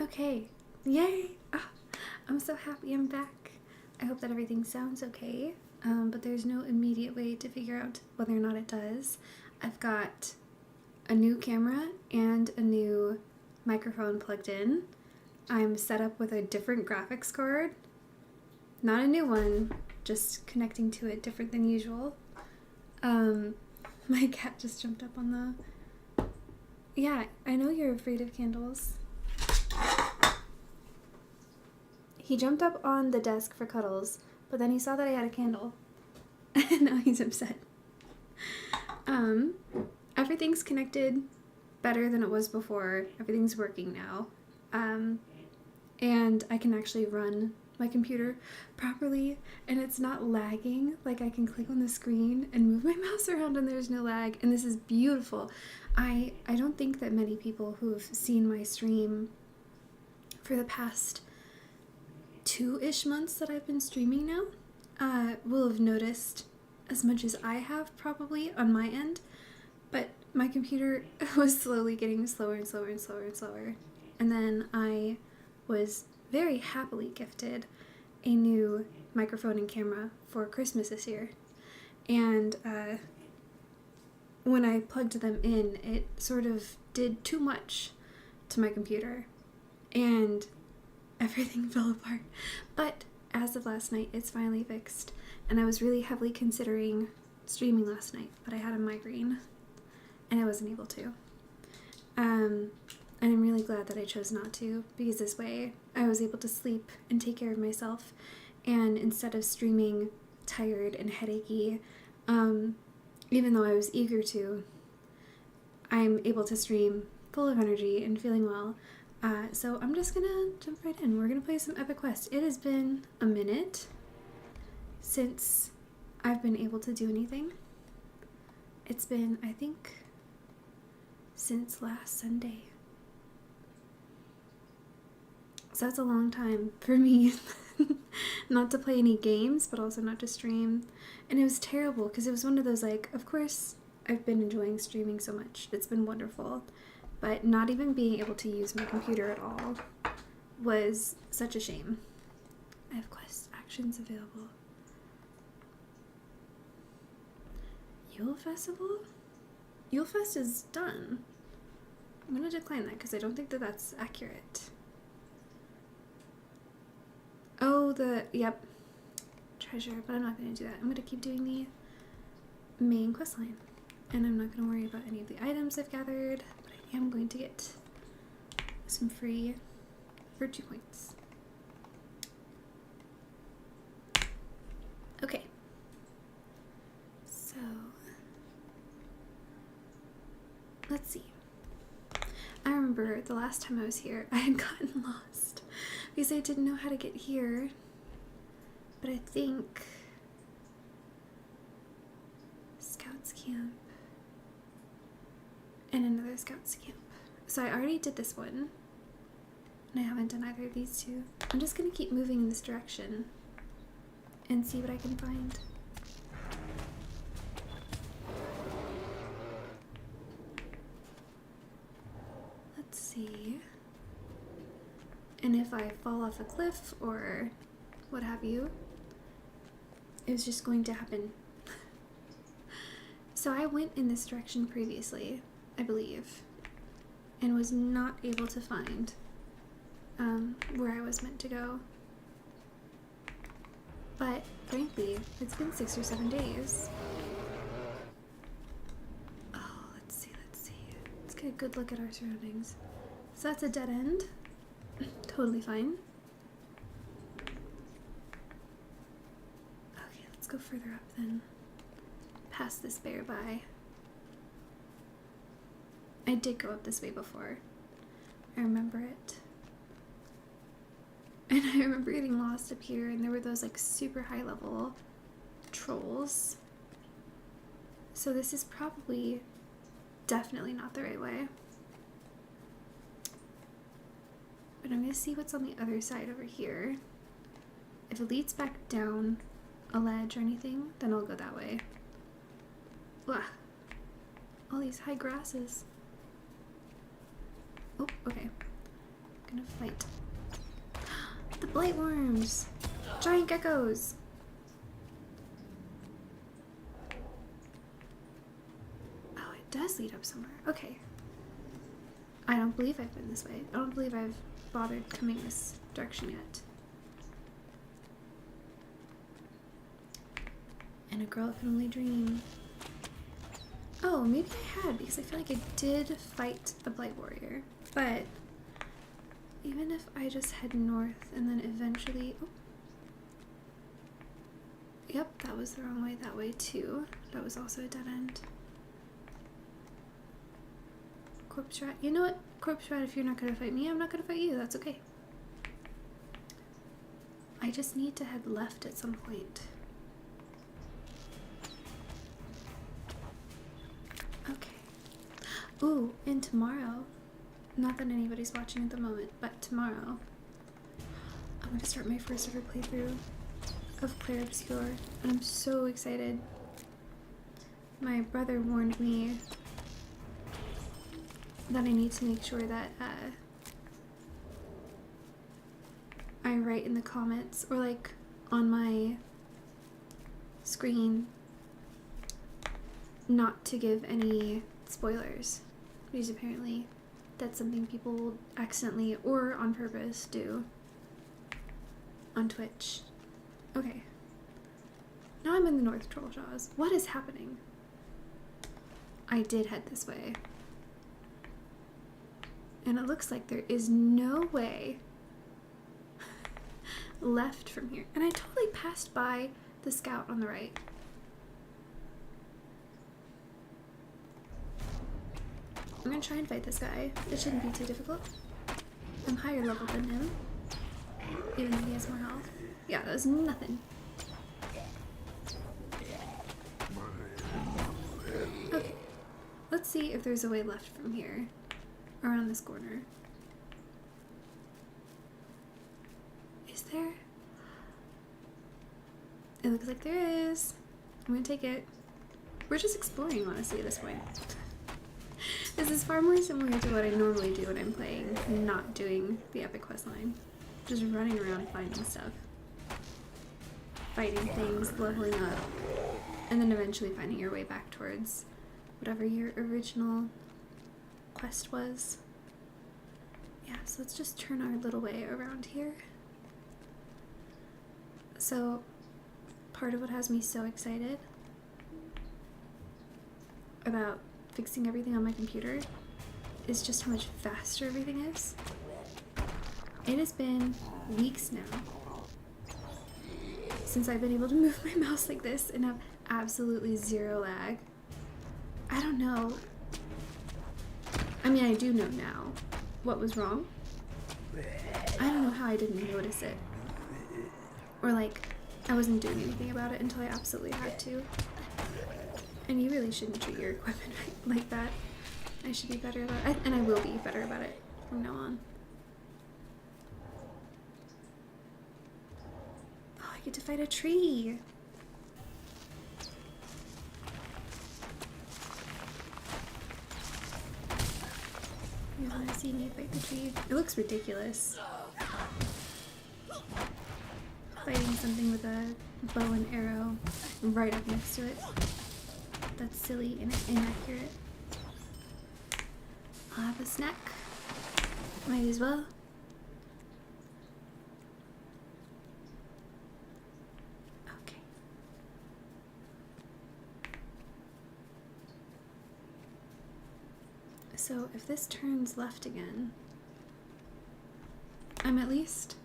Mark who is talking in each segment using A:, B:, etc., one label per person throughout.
A: Okay, yay! Ah, I'm so happy I'm back. I hope that everything sounds okay, but there's no immediate way to figure out whether or not it does. I've got a new camera and a new microphone plugged in. I'm set up with a different graphics card. Not a new one, just connecting to it different than usual. My cat just jumped up on the... Yeah, I know you're afraid of candles. He jumped up on the desk for cuddles, but then he saw that I had a candle. And now he's upset. Everything's connected better than it was before. Everything's working now. And I can actually run my computer properly, and it's not lagging. Like, I can click on the screen and move my mouse around and there's no lag, and this is beautiful. I don't think that many people who've seen my stream for the past 2-ish months that I've been streaming now will have noticed as much as I have probably on my end, but my computer was slowly getting slower and slower and slower and slower. And then I was very happily gifted a new microphone and camera for Christmas this year. And when I plugged them in, it sort of did too much to my computer, and everything fell apart. But as of last night, it's finally fixed, and I was really heavily considering streaming last night, but I had a migraine, and I wasn't able to. And I'm really glad that I chose not to, because this way I was able to sleep and take care of myself, and instead of streaming tired and headachy, even though I was eager to, I'm able to stream full of energy and feeling well. So I'm just gonna jump right in. We're gonna play some Epic Quest. It has been a minute since I've been able to do anything. It's been, I think, since last Sunday. So that's a long time for me not to play any games, but also not to stream. And it was terrible because it was one of those, like, of course I've been enjoying streaming so much. It's been wonderful. But not even being able to use my computer at all was such a shame. I have quest actions available. Yule Festival? Yule Fest is done. I'm going to decline that because I don't think that that's accurate. Oh, yep, treasure, but I'm not going to do that. I'm going to keep doing the main quest line, and I'm not going to worry about any of the items I've gathered, but I am going to get some free virtue points. Okay, so let's see. I remember the last time I was here, I had gotten lost because I didn't know how to get here, but I think Scouts Camp and another Scouts Camp. So I already did this one, and I haven't done either of these two. I'm just going to keep moving in this direction and see what I can find. Let's see. And if I fall off a cliff or what have you, it was just going to happen. So I went in this direction previously, I believe, and was not able to find where I was meant to go. But frankly, it's been 6 or 7 days. Oh, let's see. Let's get a good look at our surroundings. So that's a dead end. Totally fine. Okay, let's go further up then. Past this bear by. I did go up this way before. I remember it. And I remember getting lost up here, and there were those like super high level trolls. So this is probably definitely not the right way. But I'm going to see what's on the other side over here. If it leads back down a ledge or anything, then I'll go that way. Ugh. All these high grasses. Oh, okay. gonna fight. The blight worms! Giant geckos! Oh, it does lead up somewhere. Okay. I don't believe I've been this way. I don't believe I've bothered coming this direction yet. And a girl can only dream. Oh, maybe I had, because I feel like I did fight a blight warrior. But even if I just head north and then eventually... Oh. Yep, that was the wrong way. That way too. That was also a dead end. Corpse rat. You know what? Corpse rat, if you're not gonna fight me, I'm not gonna fight you. That's okay. I just need to head left at some point. Okay. Ooh, and tomorrow, not that anybody's watching at the moment, but tomorrow, I'm going to start my first ever playthrough of Clair Obscur, and I'm so excited. My brother warned me that I need to make sure that I write in the comments, or like on my screen, not to give any spoilers, because apparently that's something people will accidentally or on purpose do on Twitch. Okay. Now I'm in the North Trollshaws. What is happening? I did head this way. And it looks like there is no way left from here. And I totally passed by the scout on the right. I'm gonna try and fight this guy. It shouldn't be too difficult. I'm higher level than him, even though he has more health. Yeah, that was nothing. Okay, let's see if there's a way left from here, around this corner. Is there? It looks like there is. I'm gonna take it. We're just exploring, honestly, at this point. This is far more similar to what I normally do when I'm playing, not doing the epic quest line. Just running around finding stuff. Fighting things, leveling up, and then eventually finding your way back towards whatever your original quest was. Yeah, so let's just turn our little way around here. So, part of what has me so excited about fixing everything on my computer is just how much faster everything is. It has been weeks now since I've been able to move my mouse like this and have absolutely zero lag. I don't know. I mean, I do know now what was wrong. I don't know how I didn't notice it. Or like, I wasn't doing anything about it until I absolutely had to. And you really shouldn't treat your equipment like that. I should be better about it, and I will be better about it from now on. Oh, I get to fight a tree! You want to see me fight the tree? It looks ridiculous. Fighting something with a bow and arrow right up next to it. That's silly and inaccurate. I'll have a snack. Might as well. Okay. So if this turns left again, I'm at least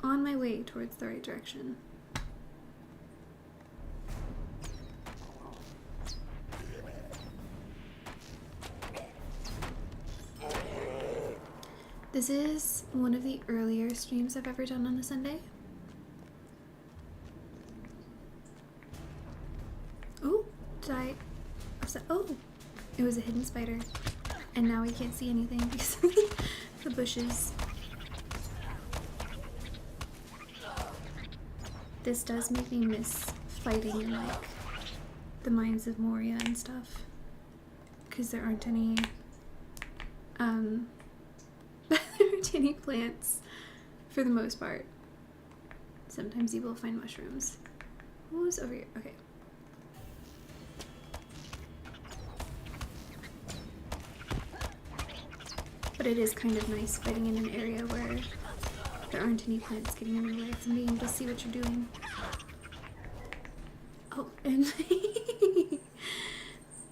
A: on my way towards the right direction. This is one of the earlier streams I've ever done on a Sunday. Oh, did I upset? Oh, it was a hidden spider. And now we can't see anything because of the bushes. This does make me miss fighting in like the mines of Moria and stuff. Because there aren't any aren't any plants for the most part. Sometimes you will find mushrooms. What was over here? Okay. But it is kind of nice fighting in an area where there aren't any plants getting in your way from being able to see what you're doing. Oh, and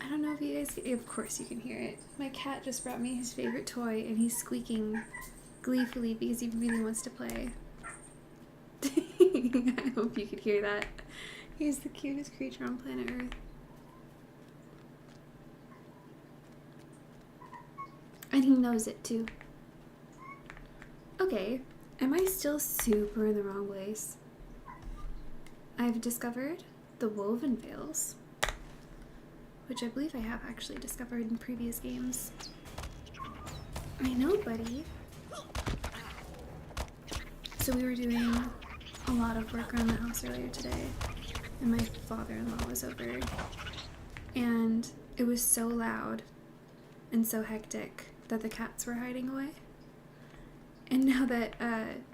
A: I don't know if you guys can, of course you can hear it. My cat just brought me his favorite toy and he's squeaking gleefully because he really wants to play. I hope you could hear that. He's the cutest creature on planet Earth. And he knows it too. Okay, am I still super in the wrong place? I've discovered the woven veils, which I believe I have actually discovered in previous games. I know, buddy. So we were doing a lot of work around the house earlier today, and my father-in-law was over, and it was so loud and so hectic that the cats were hiding away. And now that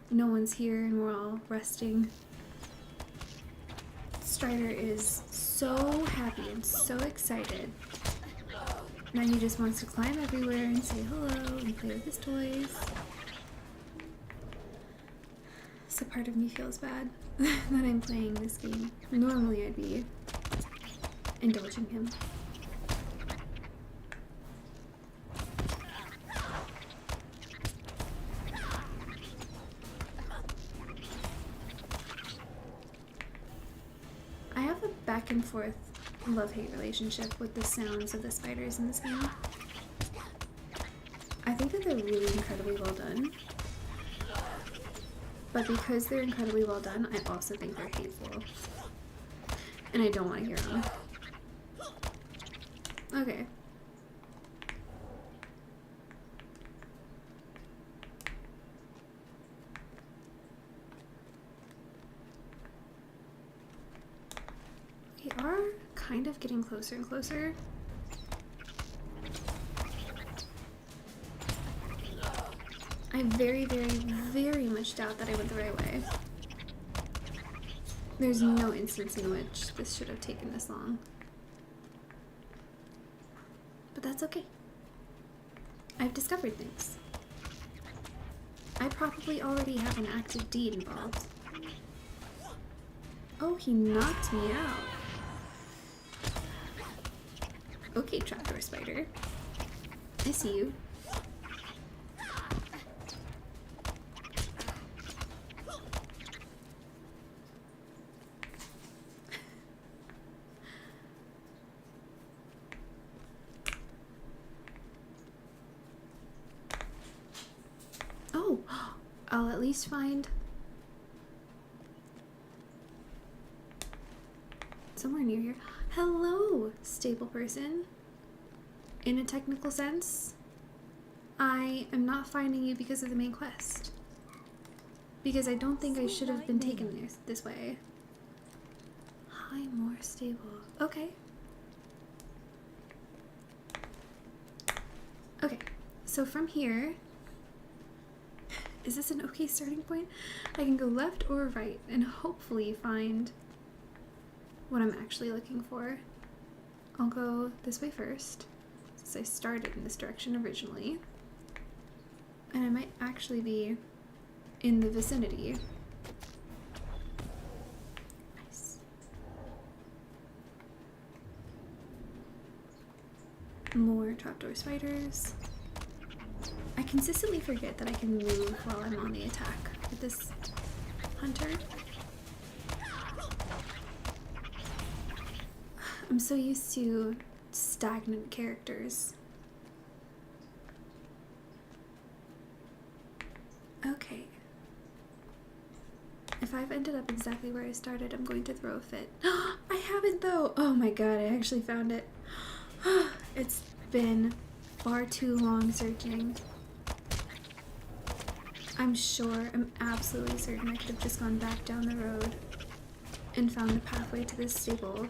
A: no one's here and we're all resting, Strider is so happy and so excited. Now he just wants to climb everywhere and say hello and play with his toys. So part of me feels bad that I'm playing this game. Normally I'd be indulging him. I have a back and forth love-hate relationship with the sounds of the spiders in this game. I think that they're really incredibly well done. But because they're incredibly well done, I also think they're hateful. And I don't want to hear them. Okay. We are kind of getting closer and closer. I very, very, very much doubt that I went the right way. There's no instance in which this should have taken this long. But that's okay. I've discovered things. I probably already have an active deed involved. Oh, he knocked me out. Okay, trapdoor spider. I see you. Oh, I'll at least find somewhere near here. Hello, stable person. In a technical sense, I am not finding you because of the main quest. Because I don't think I should have been taken this way. Hi, more stable. Okay. Okay, so from here, is this an okay starting point? I can go left or right and hopefully find what I'm actually looking for. I'll go this way first, since I started in this direction originally. And I might actually be in the vicinity. Nice. More trapdoor spiders. I consistently forget that I can move while I'm on the attack with this hunter. I'm so used to stagnant characters. Okay. If I've ended up exactly where I started, I'm going to throw a fit. I haven't though! Oh my god, I actually found it. It's been far too long searching. I'm absolutely certain I could have just gone back down the road and found the pathway to this stable.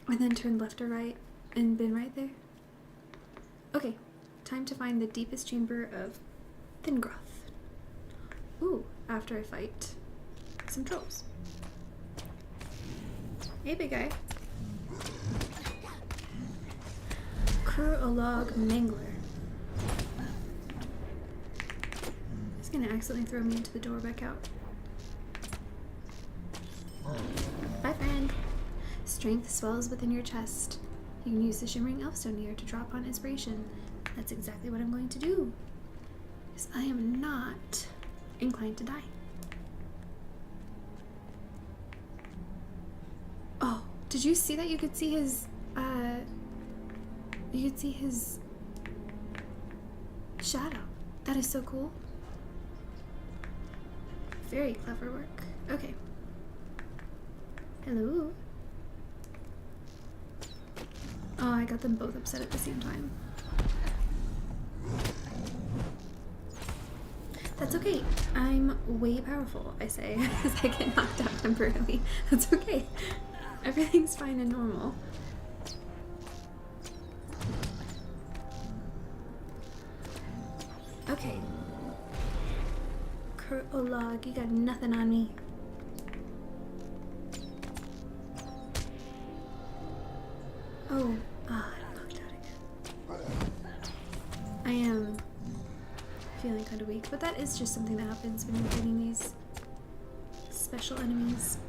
A: And then turned left or right and been right there. Okay, Time to find the deepest chamber of Thingroth. Ooh, after I fight some trolls. Hey, big guy. Kurolog Mangler. He's gonna accidentally throw me into the door back out. Bye, friend. Strength swells within your chest. You can use the shimmering elfstone here to draw upon inspiration. That's exactly what I'm going to do. Because I am not inclined to die. Oh, did you see that? You could see his, shadow. That is so cool. Very clever work. Okay. Hello. Oh, I got them both upset at the same time. That's okay. I'm way powerful, I say, as I get knocked out temporarily. That's okay. Everything's fine and normal. Okay. Kurolog, you got nothing on me. Oh, I knocked out again. I am feeling kind of weak, but that is just something that happens when you're fighting these special enemies.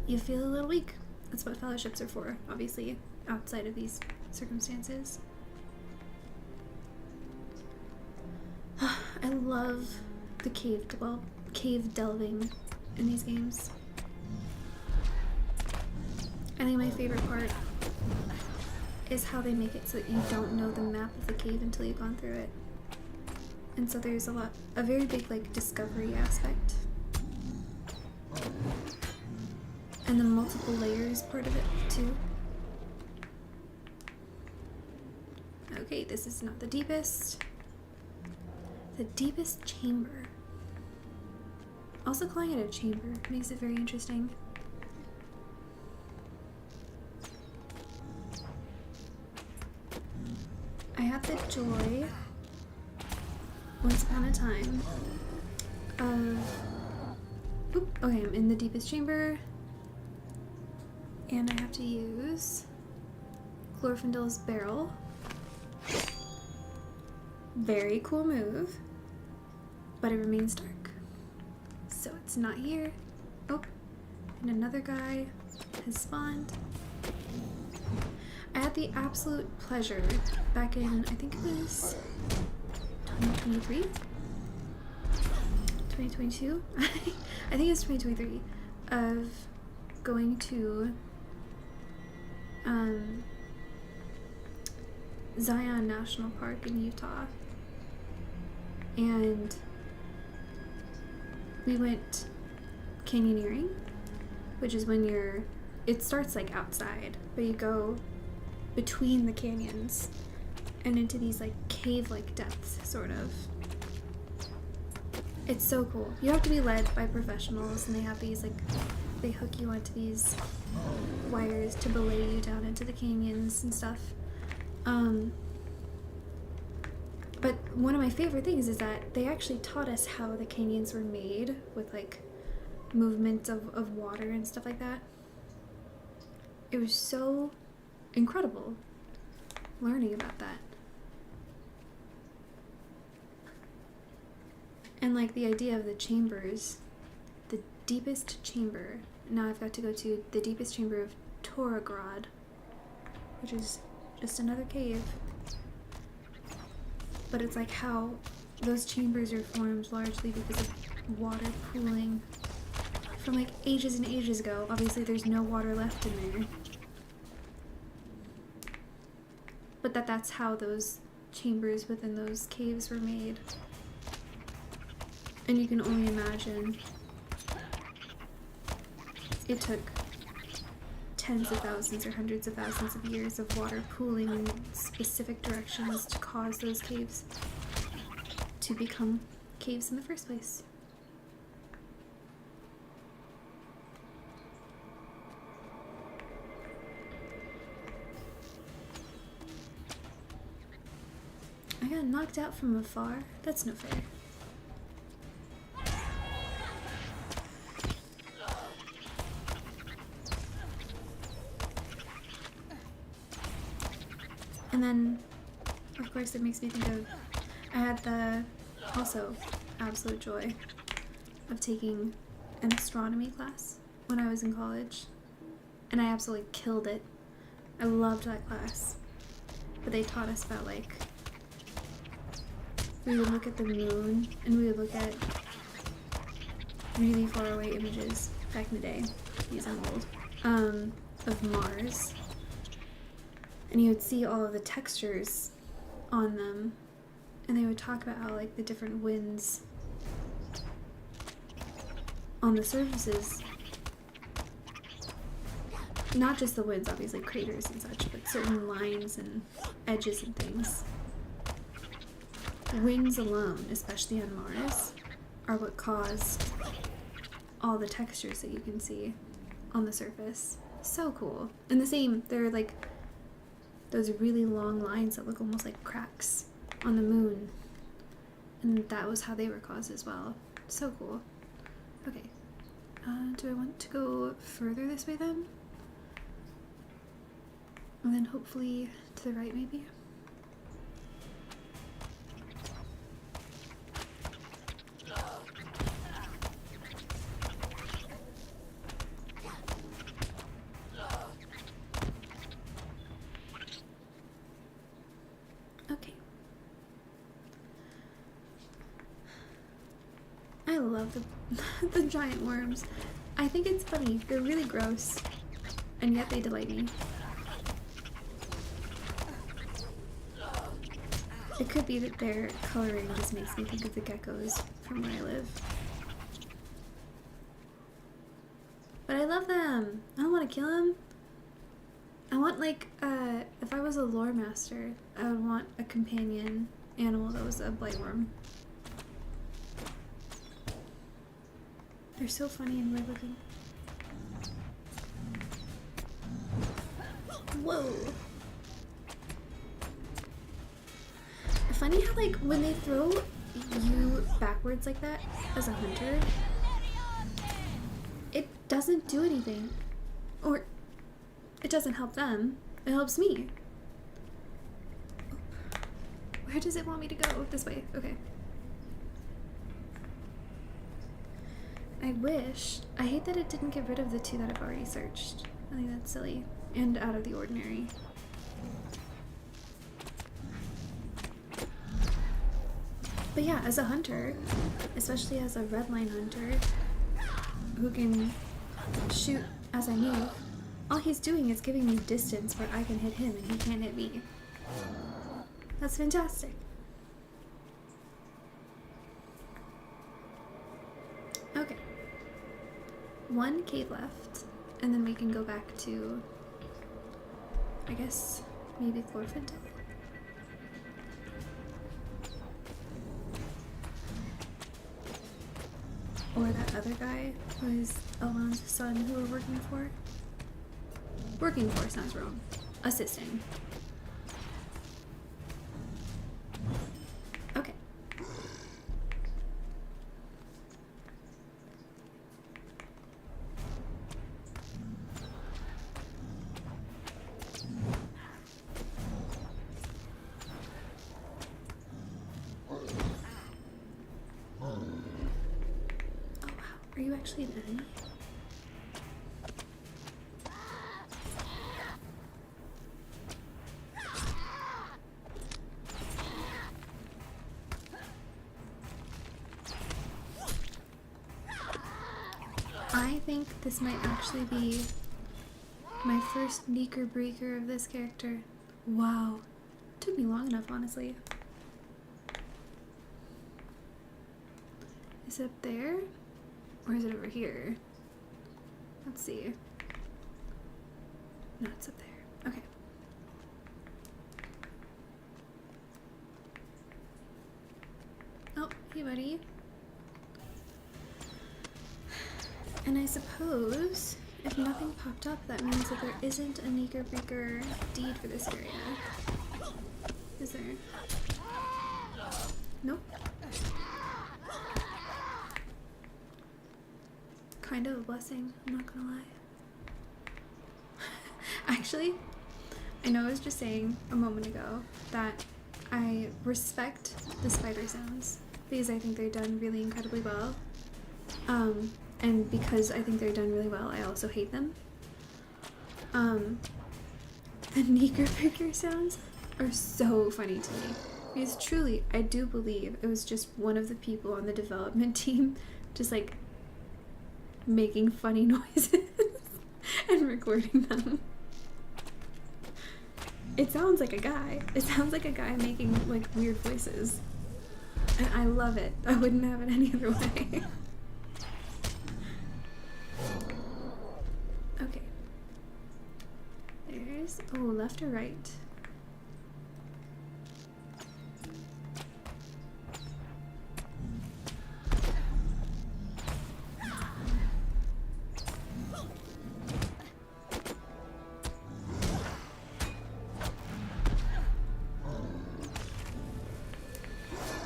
A: You feel a little weak. That's what fellowships are for, obviously, outside of these circumstances. I love the cave delving in these games. I think my favorite part is how they make it so that you don't know the map of the cave until you've gone through it. And so there's a very big like discovery aspect. And the multiple layers part of it too. Okay, this is not the deepest. The deepest chamber. Also calling it a chamber makes it very interesting. I had the joy, once upon a time, of... Okay, I'm in the deepest chamber. And I have to use Glorfindel's barrel. Very cool move. But it remains dark. So it's not here. Oh, and another guy has spawned. I had the absolute pleasure back in, I think it was 2023? 2022? I think it was 2023, of going to Zion National Park in Utah. And we went canyoneering, which is when it starts like outside, but you go between the canyons and into these like cave-like depths, sort of. It's so cool. You have to be led by professionals, and they have these like, they hook you onto these wires to belay you down into the canyons and stuff. But one of my favorite things is that they actually taught us how the canyons were made, with like movement of water and stuff like that. It was so incredible learning about that. And like the idea of the chambers, the deepest chamber. Now I've got to go to the deepest chamber of Torograd, which is just another cave. But it's like how those chambers are formed largely because of water pooling from like ages and ages ago. Obviously there's no water left in there. But that's how those chambers within those caves were made. And you can only imagine it took tens of thousands or hundreds of thousands of years of water pooling in specific directions to cause those caves to become caves in the first place. I got knocked out from afar? That's no fair. And then, of course, it makes me think of, I had the, also, absolute joy of taking an astronomy class when I was in college. And I absolutely killed it. I loved that class. But they taught us about, like, we would look at the moon, and we would look at really far away images back in the day, these I'm old, of Mars. And you would see all of the textures on them, and they would talk about how, like, the different winds on the surfaces, not just the winds, obviously craters and such, but certain lines and edges and things. Winds alone, especially on Mars, are what caused all the textures that you can see on the surface. So cool. And the same, they're like those really long lines that look almost like cracks on the moon. And that was how they were caused as well. So cool. Okay. Do I want to go further this way then? And then hopefully to the right maybe? Okay. I love the giant worms. I think it's funny. They're really gross, and yet they delight me. It could be that their coloring just makes me think of the geckos from where I live. But I love them! I don't want to kill them. I want, like, if I was a lore master, I would want a companion animal that was a blightworm. They're so funny and weird looking. Whoa! Funny how, like, when they throw you backwards like that as a hunter, it doesn't do anything. Or, it doesn't help them. It helps me. Where does it want me to go? This way. Okay. I wish. I hate that it didn't get rid of the two that I've already searched. I think that's silly. And out of the ordinary. But yeah, as a hunter, especially as a redline hunter, who can shoot as I move, all he's doing is giving me distance where I can hit him and he can't hit me. That's fantastic. Okay. One cave left, and then we can go back to, I guess, maybe Rivendell. Or that other guy who is Elrond's son who we're working for. Working for sounds wrong. Assisting. Okay. Are you actually an enemy? I think this might actually be my first sneaker breaker of this character. Wow. Took me long enough, honestly. Is it up there? Or is it over here? Let's see. No, it's up there. Okay. Oh, hey buddy. And I suppose if nothing popped up, that means that there isn't a Sneaker Breaker deed for this area. Is there? kind of a blessing, I'm not gonna lie. Actually, I know I was just saying a moment ago that I respect the spider sounds because I think they're done really incredibly well. And because I think they're done really well, I also hate them. The Negerburger sounds are so funny to me. Because truly, I do believe it was just one of the people on the development team just like making funny noises and recording them. It sounds like a guy. It sounds like a guy making like weird voices. And I love it. I wouldn't have it any other way. Okay. There's, oh, left or right?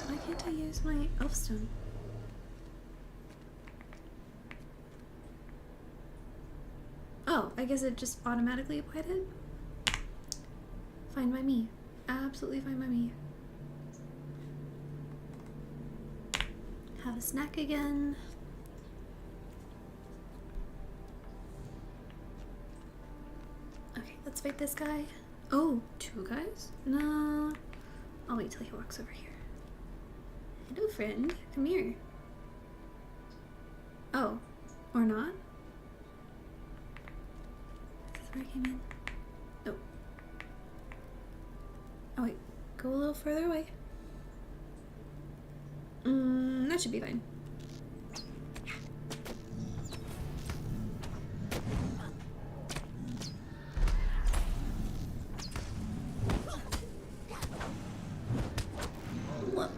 A: Why can't I use my elfstone? Oh, I guess it just automatically applied it? Fine by me. Absolutely fine by me. Have a snack again. Okay, let's fight this guy. Oh, two guys? No. I'll wait till he walks over here. Hello, friend. Come here. Oh, or not? Is this where I came in? Nope. Oh wait, go a little further away. That should be fine. Whoa.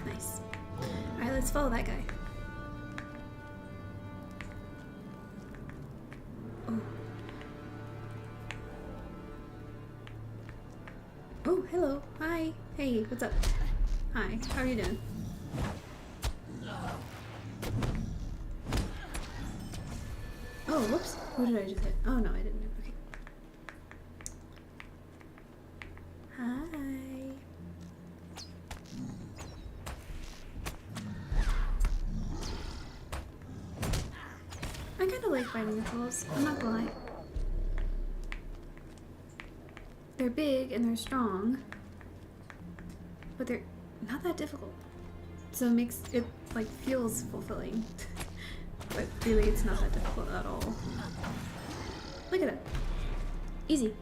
A: Nice. Alright, let's follow that guy. Oh, hello. Hi. Hey, what's up? Hi, how are you doing? Oh, whoops. Who did I just hit? Oh, no, I didn't. Okay. Hi. I kind of like fighting the trolls. I'm not gonna lie. They're big and they're strong, but they're not that difficult. So it makes it like feels fulfilling. But really it's not that difficult at all. Look at that. Easy.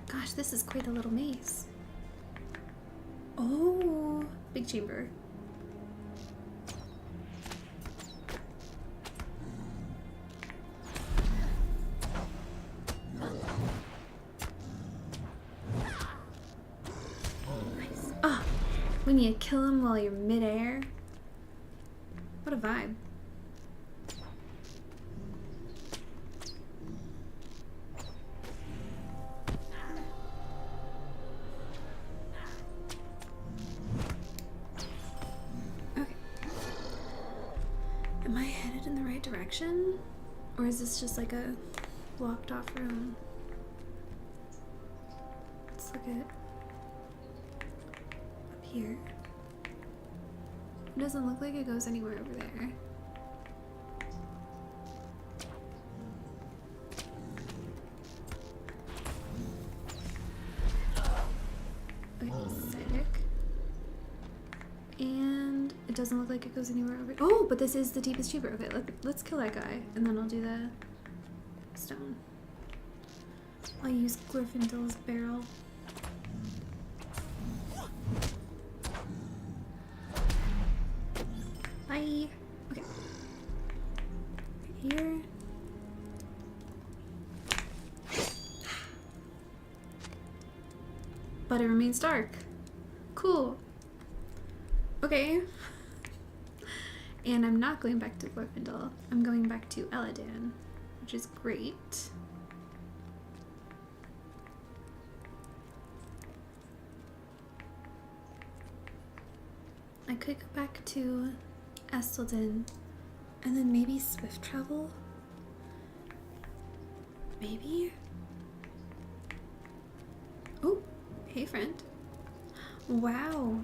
A: Gosh, this is quite a little maze. Oh, big chamber. When you kill him while you're midair. What a vibe. Okay. Am I headed in the right direction? Or is this just like a blocked off room? Let's look at here. It doesn't look like it goes anywhere over there. Okay, sick. And it doesn't look like it goes anywhere over. Oh, but this is the deepest chamber. Okay, let's kill that guy, and then I'll do the stone. I'll use Glorfindel's barrel. Bye. Okay. Right here. But it remains dark. Cool. Okay. And I'm not going back to Rivendell. I'm going back to Eladan, which is great. I could go back to Estelden and then maybe swift travel. Maybe? Oh, hey friend. Wow,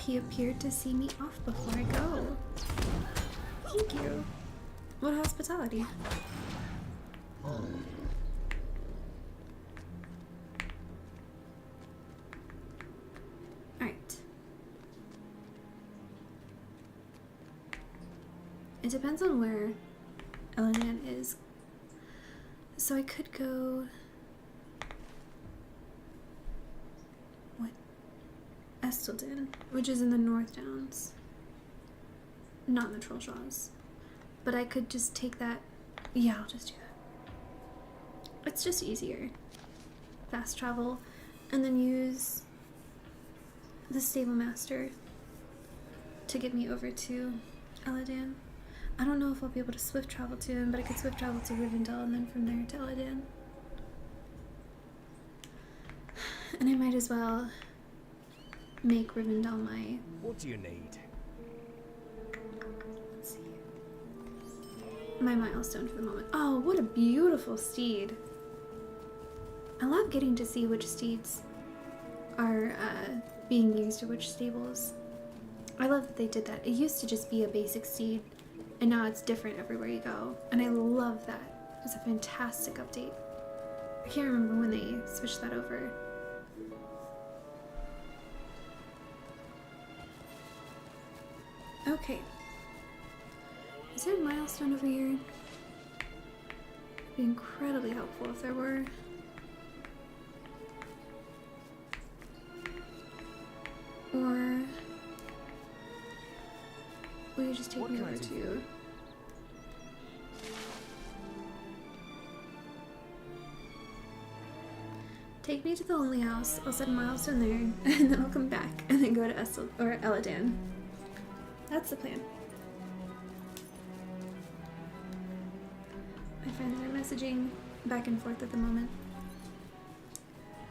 A: he appeared to see me off before I go. Thank you. What hospitality. Alright. It depends on where Elenan is. So I could go... What? Estelden, which is in the North Downs. Not in the Trollshaws. But I could just take that... Yeah, I'll just do that. It's just easier. Fast travel. And then use the Stable Master to get me over to Eladan. I don't know if I'll be able to swift travel to him, but I could swift travel to Rivendell and then from there to Eladan. And I might as well make Rivendell my...
B: What do you need?
A: Let's see. My milestone for the moment. Oh, what a beautiful steed. I love getting to see which steeds are being used at which stables. I love that they did that. It used to just be a basic steed, and now it's different everywhere you go. And I love that. It's a fantastic update. I can't remember when they switched that over. Okay. Is there a milestone over here? It'd be incredibly helpful if there were. Or will you just take me over to... Take me to the Lonely House. I'll set a milestone there, and then I'll come back, and then go to Eladan. That's the plan. My friends are messaging back and forth at the moment.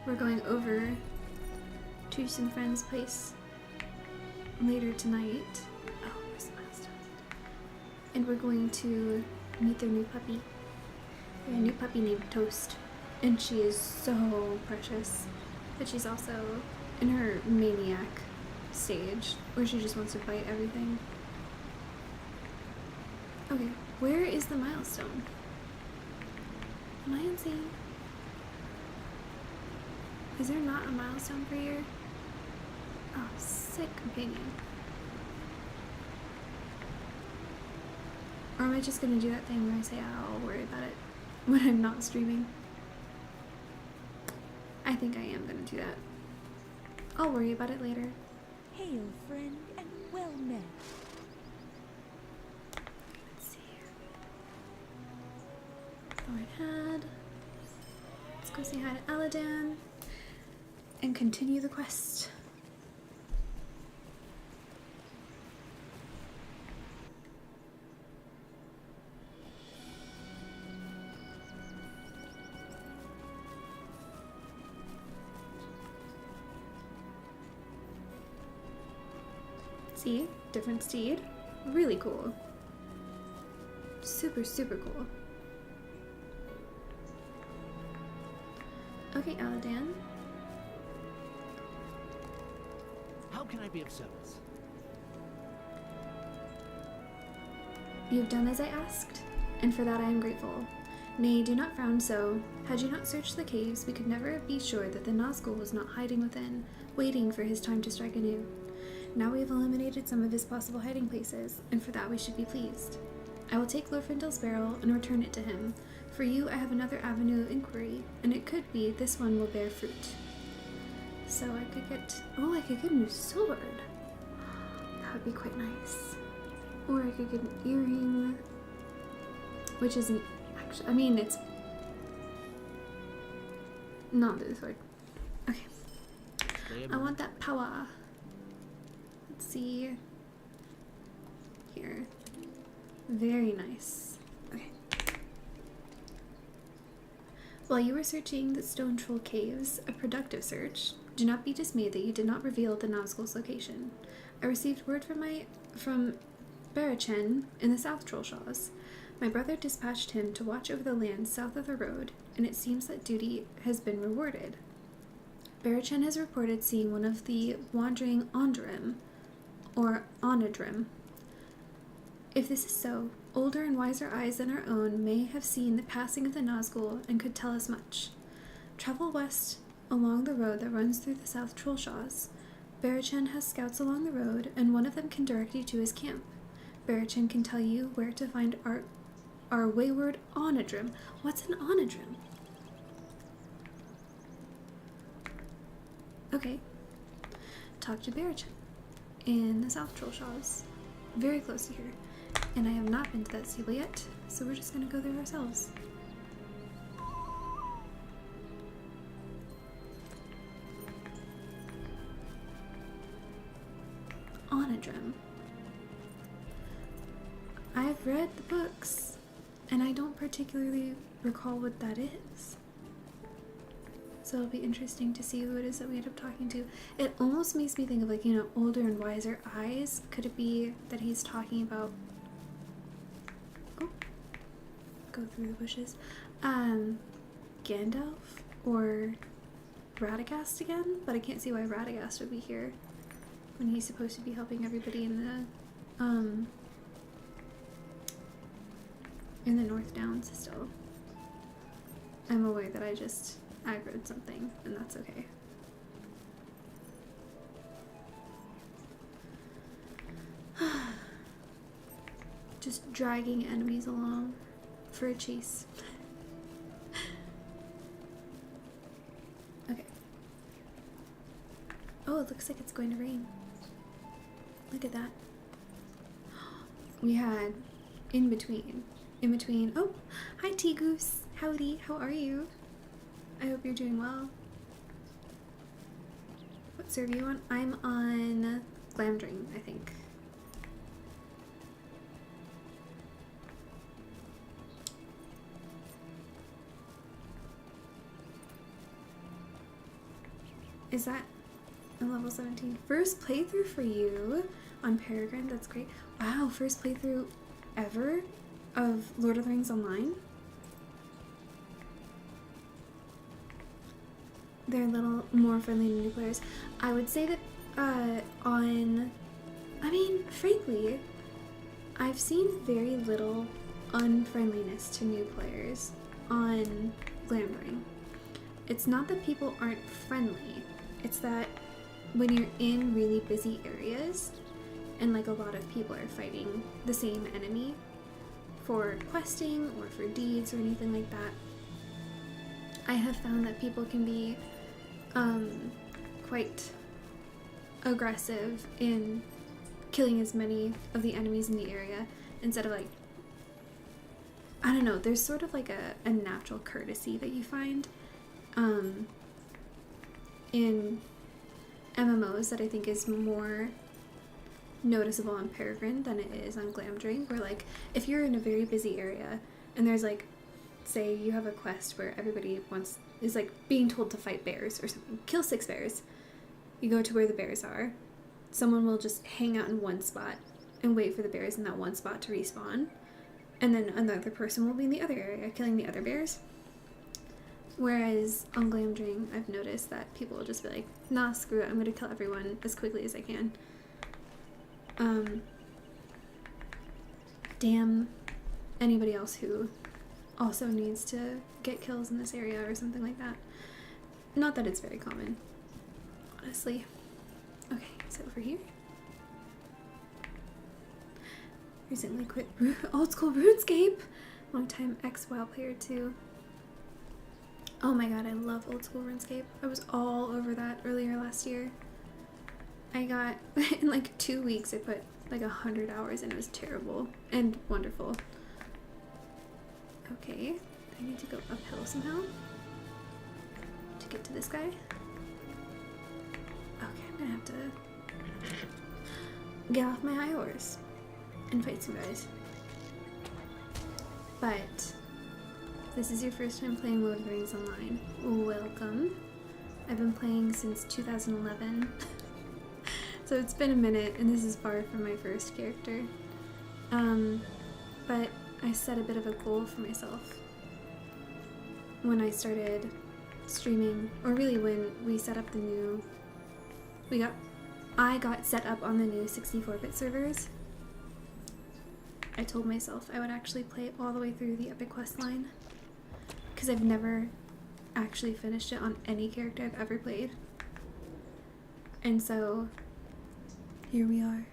A: We're going over to some friend's place later tonight. Oh, where's the milestone? And we're going to meet their new puppy. They have a new puppy named Toast. And she is so precious. But she's also in her maniac stage where she just wants to bite everything. Okay, where is the milestone? Am I insane? Is there not a milestone for here? Oh, sick companion. Or am I just gonna do that thing where I say I'll worry about it when I'm not streaming? I think I am gonna do that. I'll worry about it later.
C: Hail, friend, and well met.
A: Let's see here. Thornhead. Let's go say hi to Eladan and continue the quest. See? Different steed. Really cool. Super, super cool. Okay, Eladan.
B: How can I be of service?
A: You've done as I asked, and for that I am grateful. Nay, do not frown so. Had you not searched the caves, we could never be sure that the Nazgul was not hiding within, waiting for his time to strike anew. Now we have eliminated some of his possible hiding places, and for that we should be pleased. I will take Rivendell's barrel and return it to him. For you, I have another avenue of inquiry, and it could be this one will bear fruit. So I could get... Oh, I could get a new sword. That would be quite nice. Or I could get an earring, which isn't actually... I mean, it's... Not the sword. Okay. I want that power. Let's see. Here. Very nice. Okay. While you were searching the Stone Troll Caves, a productive search, do not be dismayed that you did not reveal the Nazgul's location. I received word from Barachen in the South Trollshaws. My brother dispatched him to watch over the land south of the road, and it seems that duty has been rewarded. Barachen has reported seeing one of the wandering Ondarim, or Onadrim. If this is so, older and wiser eyes than our own may have seen the passing of the Nazgul and could tell us much. Travel west along the road that runs through the South Trollshaws. Barachen has scouts along the road, and one of them can direct you to his camp. Barachen can tell you where to find our wayward Onadrim. What's an Onadrim? Okay. Talk to Barachen in the South Trollshaws. Very close to here. And I have not been to that stable yet, so we're just gonna go there ourselves. Onadrim. I've read the books, and I don't particularly recall what that is. So it'll be interesting to see who it is that we end up talking to. It almost makes me think of, like, you know, older and wiser eyes. Could it be that he's talking about... Oh. Go through the bushes. Gandalf? Or Radagast again? But I can't see why Radagast would be here when he's supposed to be helping everybody in the North Downs still. I'm aware that I just aggroed something, and that's okay. Just dragging enemies along for a chase. Okay. Oh, it looks like it's going to rain. Look at that. We had in between. Oh, hi Tea Goose. Howdy, how are you? I hope you're doing well. What server are you on? I'm on Glamdring, I think. Is that a level 17? First playthrough for you on Peregrine, that's great. Wow, first playthrough ever of Lord of the Rings Online? They're a little more friendly to new players. I would say that frankly, I've seen very little unfriendliness to new players on Glamdring. It's not that people aren't friendly, it's that when you're in really busy areas and like a lot of people are fighting the same enemy for questing or for deeds or anything like that, I have found that people can be quite aggressive in killing as many of the enemies in the area instead of, like, I don't know, there's sort of like a natural courtesy that you find in MMOs that I think is more noticeable on Peregrine than it is on Glamdring, where, like, if you're in a very busy area and there's, like, say you have a quest where everybody is like being told to fight bears or something, kill 6 bears, you go to where the bears are, someone will just hang out in one spot and wait for the bears in that one spot to respawn, and then another person will be in the other area killing the other bears. Whereas on Glamdring, I've noticed that people will just be like, nah, screw it, I'm gonna kill everyone as quickly as I can. Damn anybody else who also needs to get kills in this area or something like that. Not that it's very common, honestly. Okay, so over here. Recently quit old school RuneScape. Long time ex-WoW player too. Oh my god, I love old school RuneScape. I was all over that earlier last year. I got, in like 2 weeks, I put like 100 hours and it was terrible and wonderful. Okay, I need to go uphill somehow to get to this guy. Okay, I'm gonna have to get off my high horse and fight some guys. But if this is your first time playing Lord of the Rings Online, welcome. I've been playing since 2011. So it's been a minute, and this is far from my first character. But I set a bit of a goal for myself when I started streaming, or really when we set up the new, I got set up on the new 64-bit servers. I told myself I would actually play all the way through the epic quest line, because I've never actually finished it on any character I've ever played. And so here we are.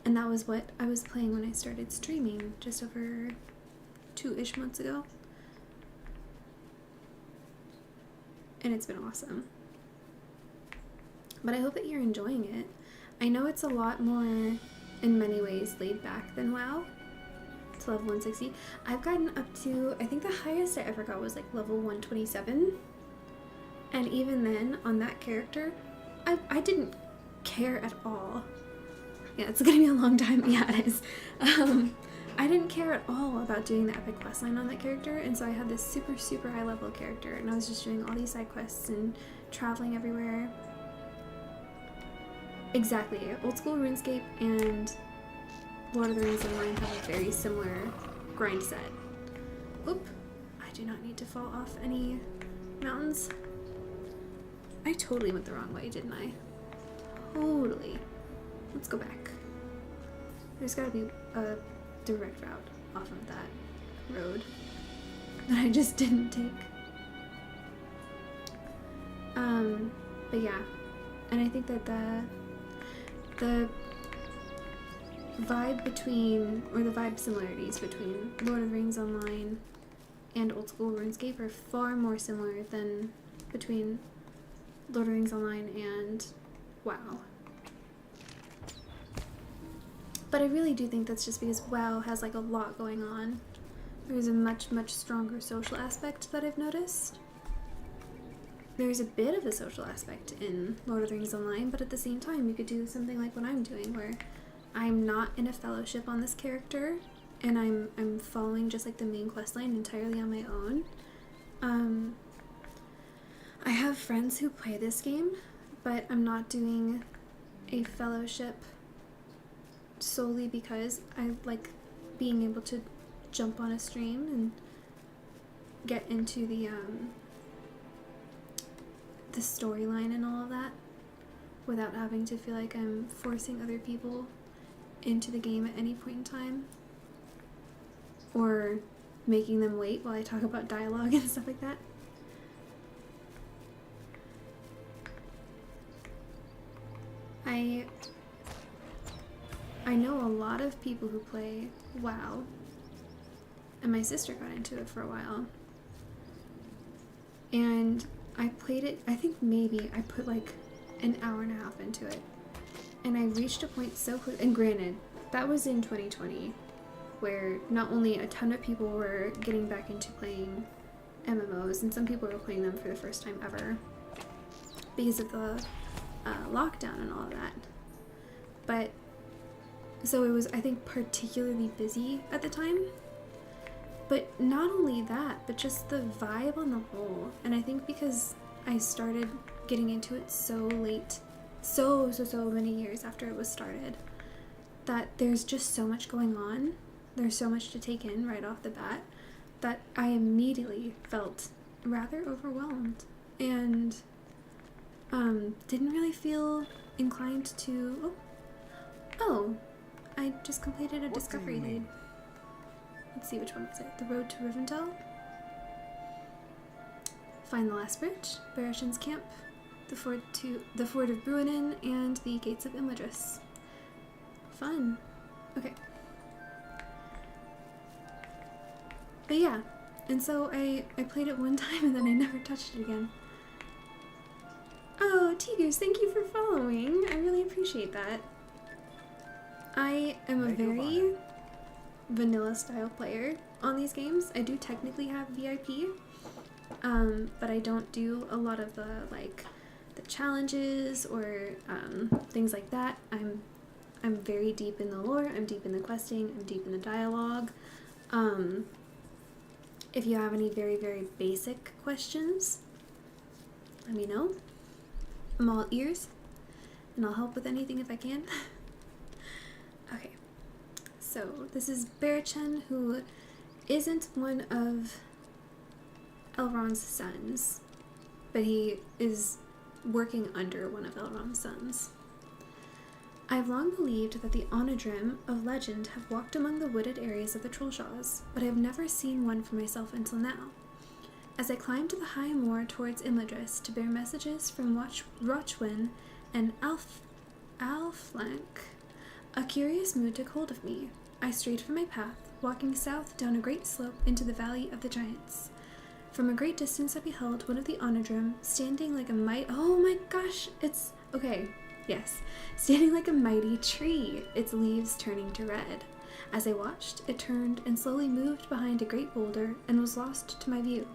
A: And that was what I was playing when I started streaming just over 2-ish months ago. And it's been awesome. But I hope that you're enjoying it. I know it's a lot more, in many ways, laid back than WoW. To level 160. I've gotten up to, I think the highest I ever got was like level 127. And even then, on that character, I didn't care at all. Yeah, it's gonna be a long time. Yeah, it is. I didn't care at all about doing the epic questline on that character, and so I had this super, super high level character, and I was just doing all these side quests and traveling everywhere. Exactly. Old school RuneScape and Lord of the Rings Online have a very similar grind set. Oop. I do not need to fall off any mountains. I totally went the wrong way, didn't I? Totally. Let's go back. There's gotta be a direct route off of that road that I just didn't take. But yeah. And I think that the vibe between, or the vibe similarities between Lord of the Rings Online and old school RuneScape are far more similar than between Lord of the Rings Online and WoW. But I really do think that's just because WoW has like a lot going on. There's a much, much stronger social aspect that I've noticed. There's a bit of a social aspect in Lord of the Rings Online, but at the same time you could do something like what I'm doing, where I'm not in a fellowship on this character, and I'm following just like the main questline entirely on my own. I have friends who play this game, but I'm not doing a fellowship solely because I like being able to jump on a stream and get into the storyline and all of that without having to feel like I'm forcing other people into the game at any point in time, or making them wait while I talk about dialogue and stuff like that. I know a lot of people who play WoW, and my sister got into it for a while, and I played it, I think maybe I put like an hour and a half into it, and I reached a point so quick, and granted, that was in 2020, where not only a ton of people were getting back into playing MMOs, and some people were playing them for the first time ever because of the lockdown and all of that, but so it was, I think, particularly busy at the time. But not only that, but just the vibe on the whole. And I think because I started getting into it so late, so many years after it was started, that there's just so much going on. There's so much to take in right off the bat that I immediately felt rather overwhelmed and didn't really feel inclined to... Oh, I just completed a discovery lead. Let's see, which one was it? The road to Rivendell? Find the last bridge, Barishan's camp, the ford of Bruinen, and the gates of Imladris. Fun. Okay. But yeah, and so I played it one time and then I never touched it again. Oh, Tigers, thank you for following. I really appreciate that. I am a very vanilla style player on these games. I do technically have VIP, but I don't do a lot of the challenges or things like that. I'm very deep in the lore, I'm deep in the questing, I'm deep in the dialogue. If you have any very, very basic questions, let me know. I'm all ears. and I'll help with anything if I can. Okay, so this is Barachen, who isn't one of Elrond's sons, but he is working under one of Elrond's sons. I've long believed that the Onodrim of legend have walked among the wooded areas of the Trollshaws, but I have never seen one for myself until now. As I climbed to the high moor towards Imladris to bear messages from Rochwin and Alflank, a curious mood took hold of me. I strayed from my path, walking south down a great slope into the Valley of the Giants. From a great distance I beheld one of the Onodrim standing like a oh my gosh, it's okay. Yes, standing like a mighty tree, its leaves turning to red. As I watched, it turned and slowly moved behind a great boulder and was lost to my view.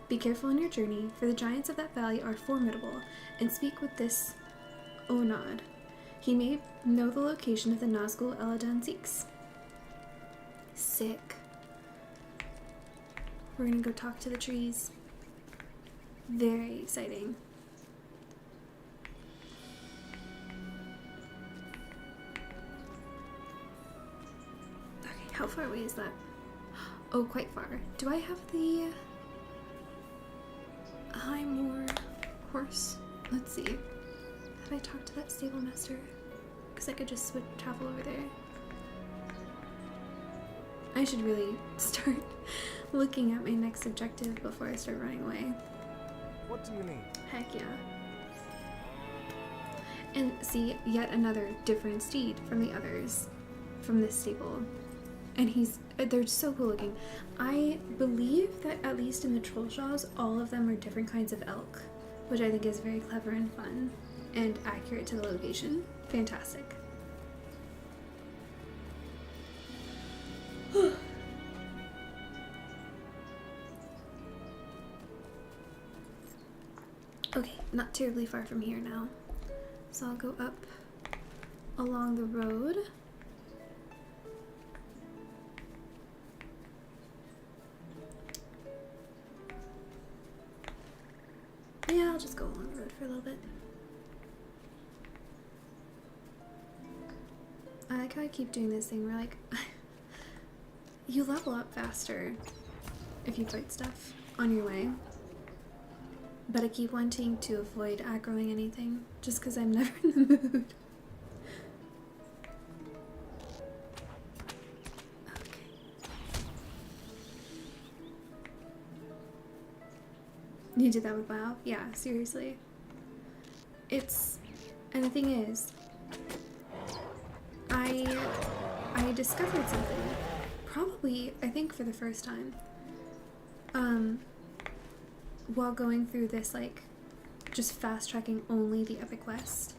A: Be careful in your journey, for the giants of that valley are formidable, and speak with this Onod. He may know the location of the Nazgul Eladan seeks. Sick. We're gonna go talk to the trees. Very exciting. How far away is that? Oh, quite far. Do I have the High Moor horse? Let's see. Have I talked to that stable master? Because I could just travel over there. I should really start looking at my next objective before I start running away.
B: What do you need?
A: Heck yeah. And see, yet another different steed from the others from this stable. And they're so cool looking. I believe that at least in the Trollshaws, all of them are different kinds of elk, which I think is very clever and fun and accurate to the location. Fantastic. Okay, not terribly far from here now. So I'll go up along the road. Yeah, I'll just go along the road for a little bit. I like how I keep doing this thing where, like, you level up faster if you fight stuff on your way. But I keep wanting to avoid aggroing anything just because I'm never in the mood. You did that with WoW? Yeah, seriously. And the thing is, I discovered something, probably, I think for the first time, while going through this, like, just fast-tracking only the epic quest.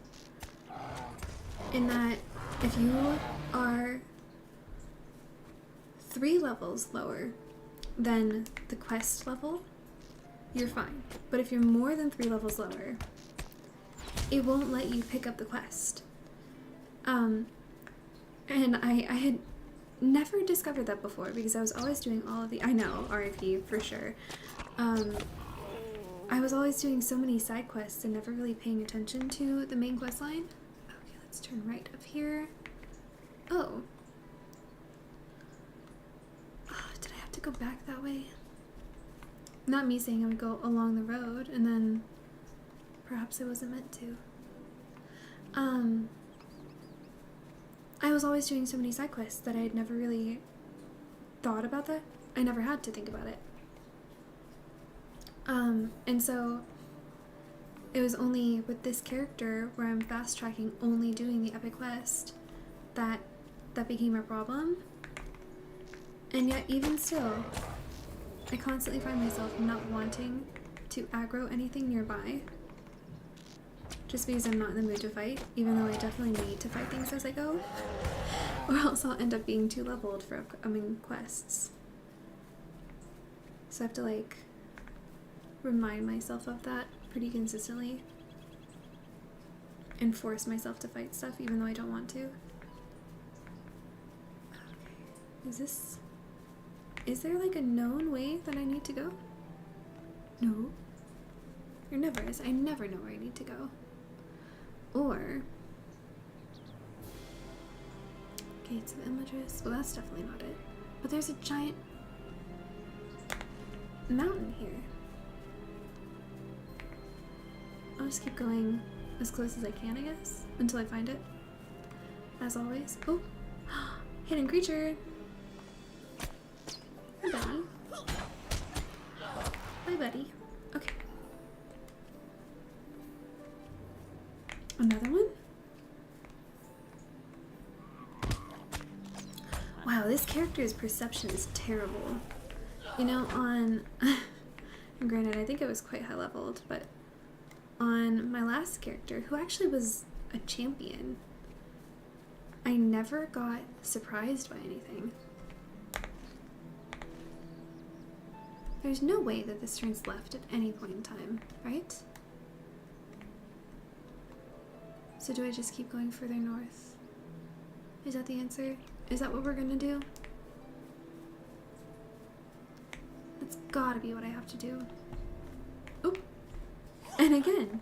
A: In that, if you are 3 levels lower than the quest level, you're fine. But if you're more than 3 levels lower, it won't let you pick up the quest. And I had never discovered that before because I was always doing all of the, I know, RIP for sure. I was always doing so many side quests and never really paying attention to the main quest line. Okay, let's turn right up here. Oh. Oh, did I have to go back that way? Not me saying I would go along the road, and then perhaps I wasn't meant to. I was always doing so many side quests that I had never really thought about that. I never had to think about it. And so it was only with this character where I'm fast tracking only doing the epic quest that became a problem. And yet even still, I constantly find myself not wanting to aggro anything nearby just because I'm not in the mood to fight, even though I definitely need to fight things as I go, or else I'll end up being too leveled for upcoming quests. So I have to, like, remind myself of that pretty consistently and force myself to fight stuff even though I don't want to. Okay. Is there like a known way that I need to go? No. There never is. I never know where I need to go. Or Gates of Images. Well, that's definitely not it. But there's a giant mountain here. I'll just keep going as close as I can, I guess, until I find it. As always. Oh! Hidden creature! Hi, buddy. Hi, buddy. Okay. Another one? Wow, this character's perception is terrible. You know, on... and granted, I think it was quite high leveled, but on my last character, who actually was a champion, I never got surprised by anything. There's no way that this turns left at any point in time, right? So do I just keep going further north? Is that the answer? Is that what we're gonna do? That's gotta be what I have to do. Oop! And again!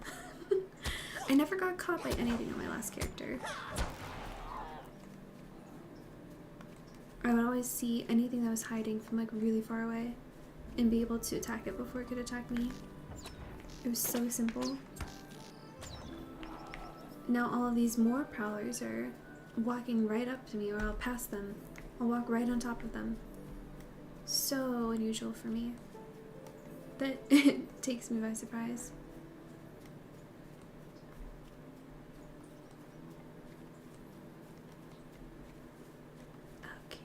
A: I never got caught by anything on my last character. I would always see anything that was hiding from like really far away and be able to attack it before it could attack me. It was so simple. Now all of these more prowlers are walking right up to me, or I'll pass them. I'll walk right on top of them. So unusual for me. That it takes me by surprise. Okay.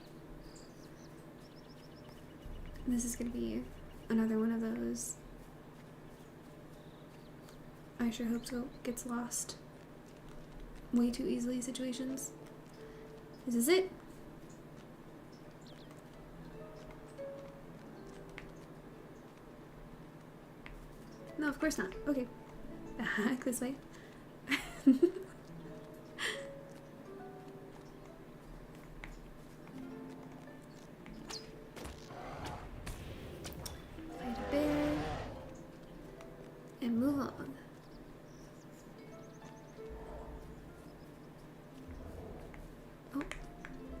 A: This is gonna be another one of those I sure hope so gets lost way too easily situations. This is it. No, of course not. Okay. Back this way. Fight a bear. And move on. Oh,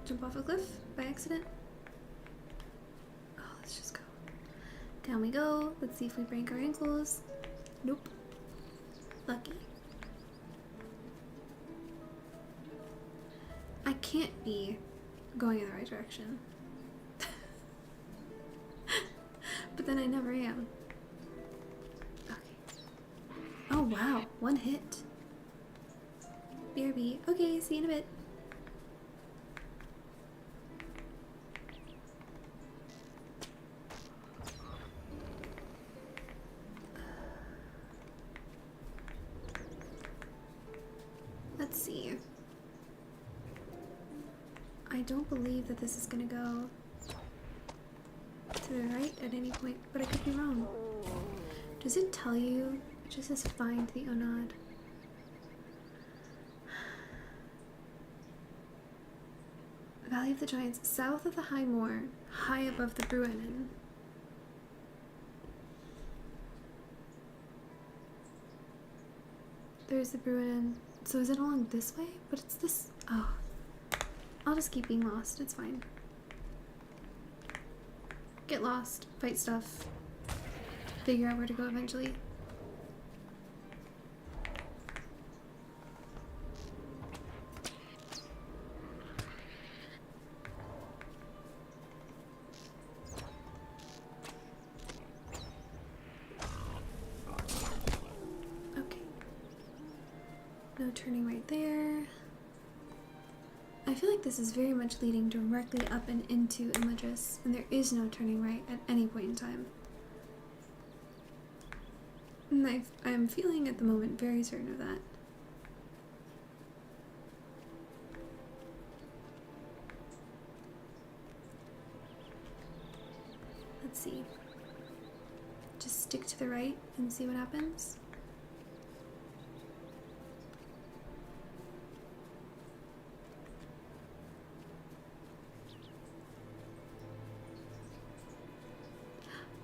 A: jump off a cliff by accident. Oh, let's just go. Down we go. Let's see if we break our ankles. Nope. Lucky. I can't be going in the right direction. But then I never am. Okay. Oh wow, one hit. BRB. Okay, see you in a bit. Let's see. I don't believe that this is gonna go to the right at any point, but I could be wrong. Does it tell you? It just says find the Onad. Valley of the Giants, south of the High Moor, high above the Bruinen. There's the Bruinen. So is it along this way? But it's this. Oh. I'll just keep being lost. It's fine. Get lost. Fight stuff. Figure out where to go eventually. Okay. No turning right there. I feel like this is very much leading directly up and into Images, and there is no turning right at any point in time. And I'm feeling at the moment very certain of that. Let's see. Just stick to the right and see what happens.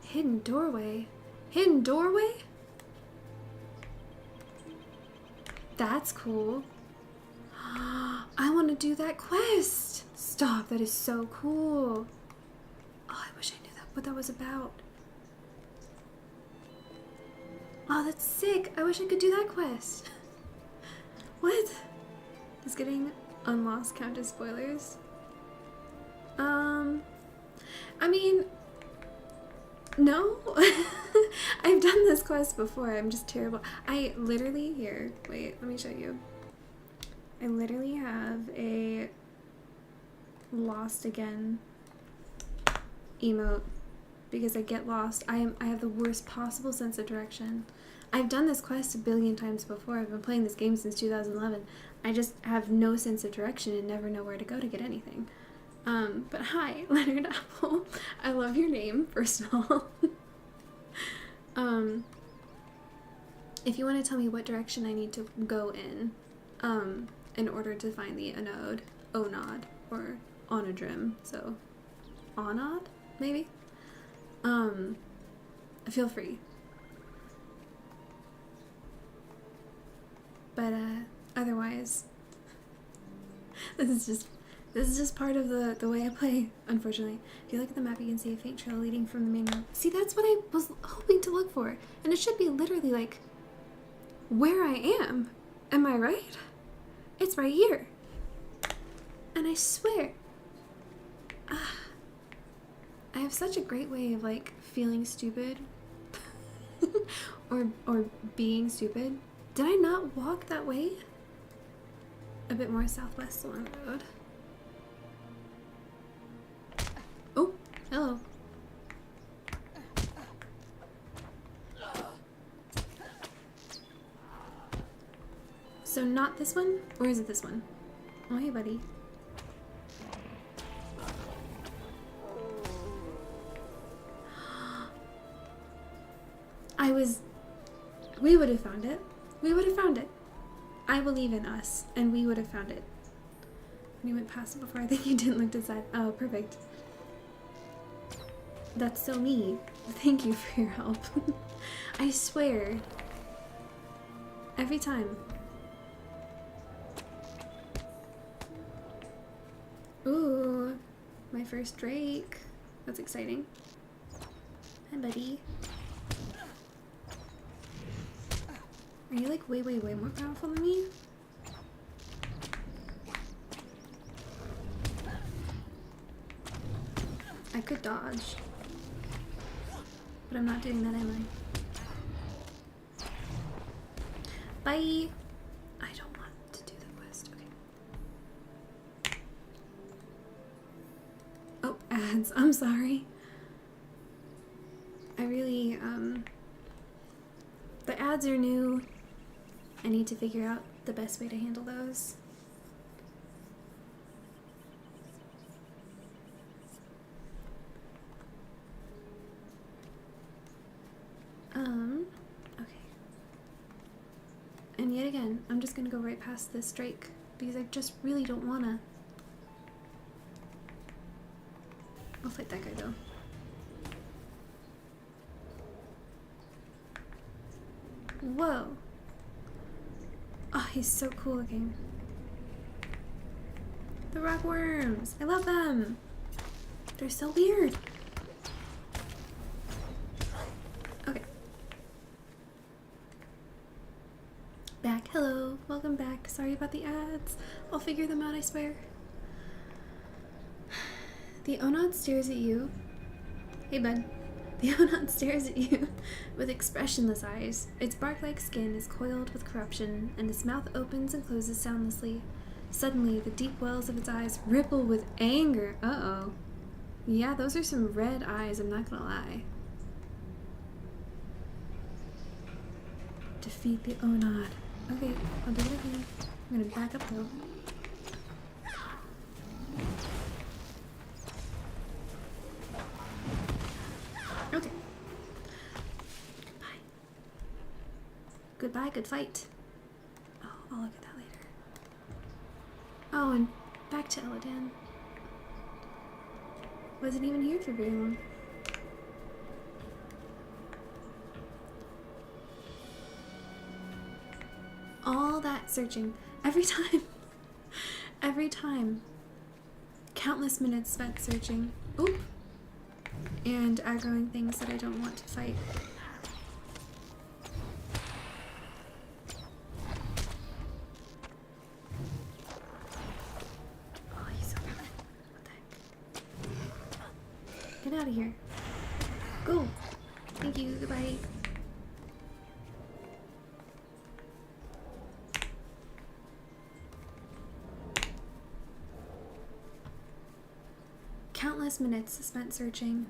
A: Hidden doorway? Hidden doorway? That's cool. I want to do that quest. Stop, that is so cool. Oh, I wish I knew what that was about. Oh, that's sick. I wish I could do that quest. What? Does getting unlost count as spoilers? I mean, no. I've done this quest before. I'm just terrible. I literally, here, wait, let me show you. I literally have a lost again emote because I get lost. I have the worst possible sense of direction. I've done this quest a billion times before. I've been playing this game since 2011. I just have no sense of direction and never know where to go to get anything. But hi, Leonard Apple. I love your name, first of all. If you want to tell me what direction I need to go in order to find the Onod, or Onodrim, so Onod, maybe? Feel free. But, otherwise, this is just part of the way I play, unfortunately. If you look at the map, you can see a faint trail leading from the main road. See, that's what I was hoping to look for. And it should be literally, like, where I am. Am I right? It's right here. And I swear, I have such a great way of, like, feeling stupid. or being stupid. Did I not walk that way? A bit more southwest along the road. Oh, hello. So not this one? Or is it this one? Oh, hey, buddy. We would have found it. We would have found it. I believe in us, and we would have found it. And you went past it before. I think you didn't look inside. Oh, perfect. That's so me. Thank you for your help. I swear. Every time. Ooh, my first Drake. That's exciting. Hi, buddy. Are you like way more powerful than me? I could dodge. But I'm not doing that, am I? Bye! I don't want to do the quest. Okay. Oh, ads. I'm sorry. I really, the ads are new. I need to figure out the best way to handle those. Okay. And yet again, I'm just gonna go right past this Drake because I just really don't wanna. I'll fight that guy though. Whoa. Oh, he's so cool looking. The rock worms. I love them. They're so weird. Okay. Back. Hello. Welcome back. Sorry about the ads. I'll figure them out, I swear. The Onod stares at you. Hey, bud. The Onod stares at you with expressionless eyes. Its bark-like skin is coiled with corruption, and its mouth opens and closes soundlessly. Suddenly, the deep wells of its eyes ripple with anger. Uh-oh. Yeah, those are some red eyes, I'm not gonna lie. Defeat the Onod. Okay, I'll do it again. I'm gonna back up though. Okay. Goodbye. Goodbye, good fight. Oh, I'll look at that later. Oh, and back to Eladan. Wasn't even here for very long. All that searching. Every time. Every time. Countless minutes spent searching. Oop. And aggroing things that I don't want to fight. Oh, he's so bad. What the heck? Get out of here. Go. Thank you. Goodbye. Countless minutes spent searching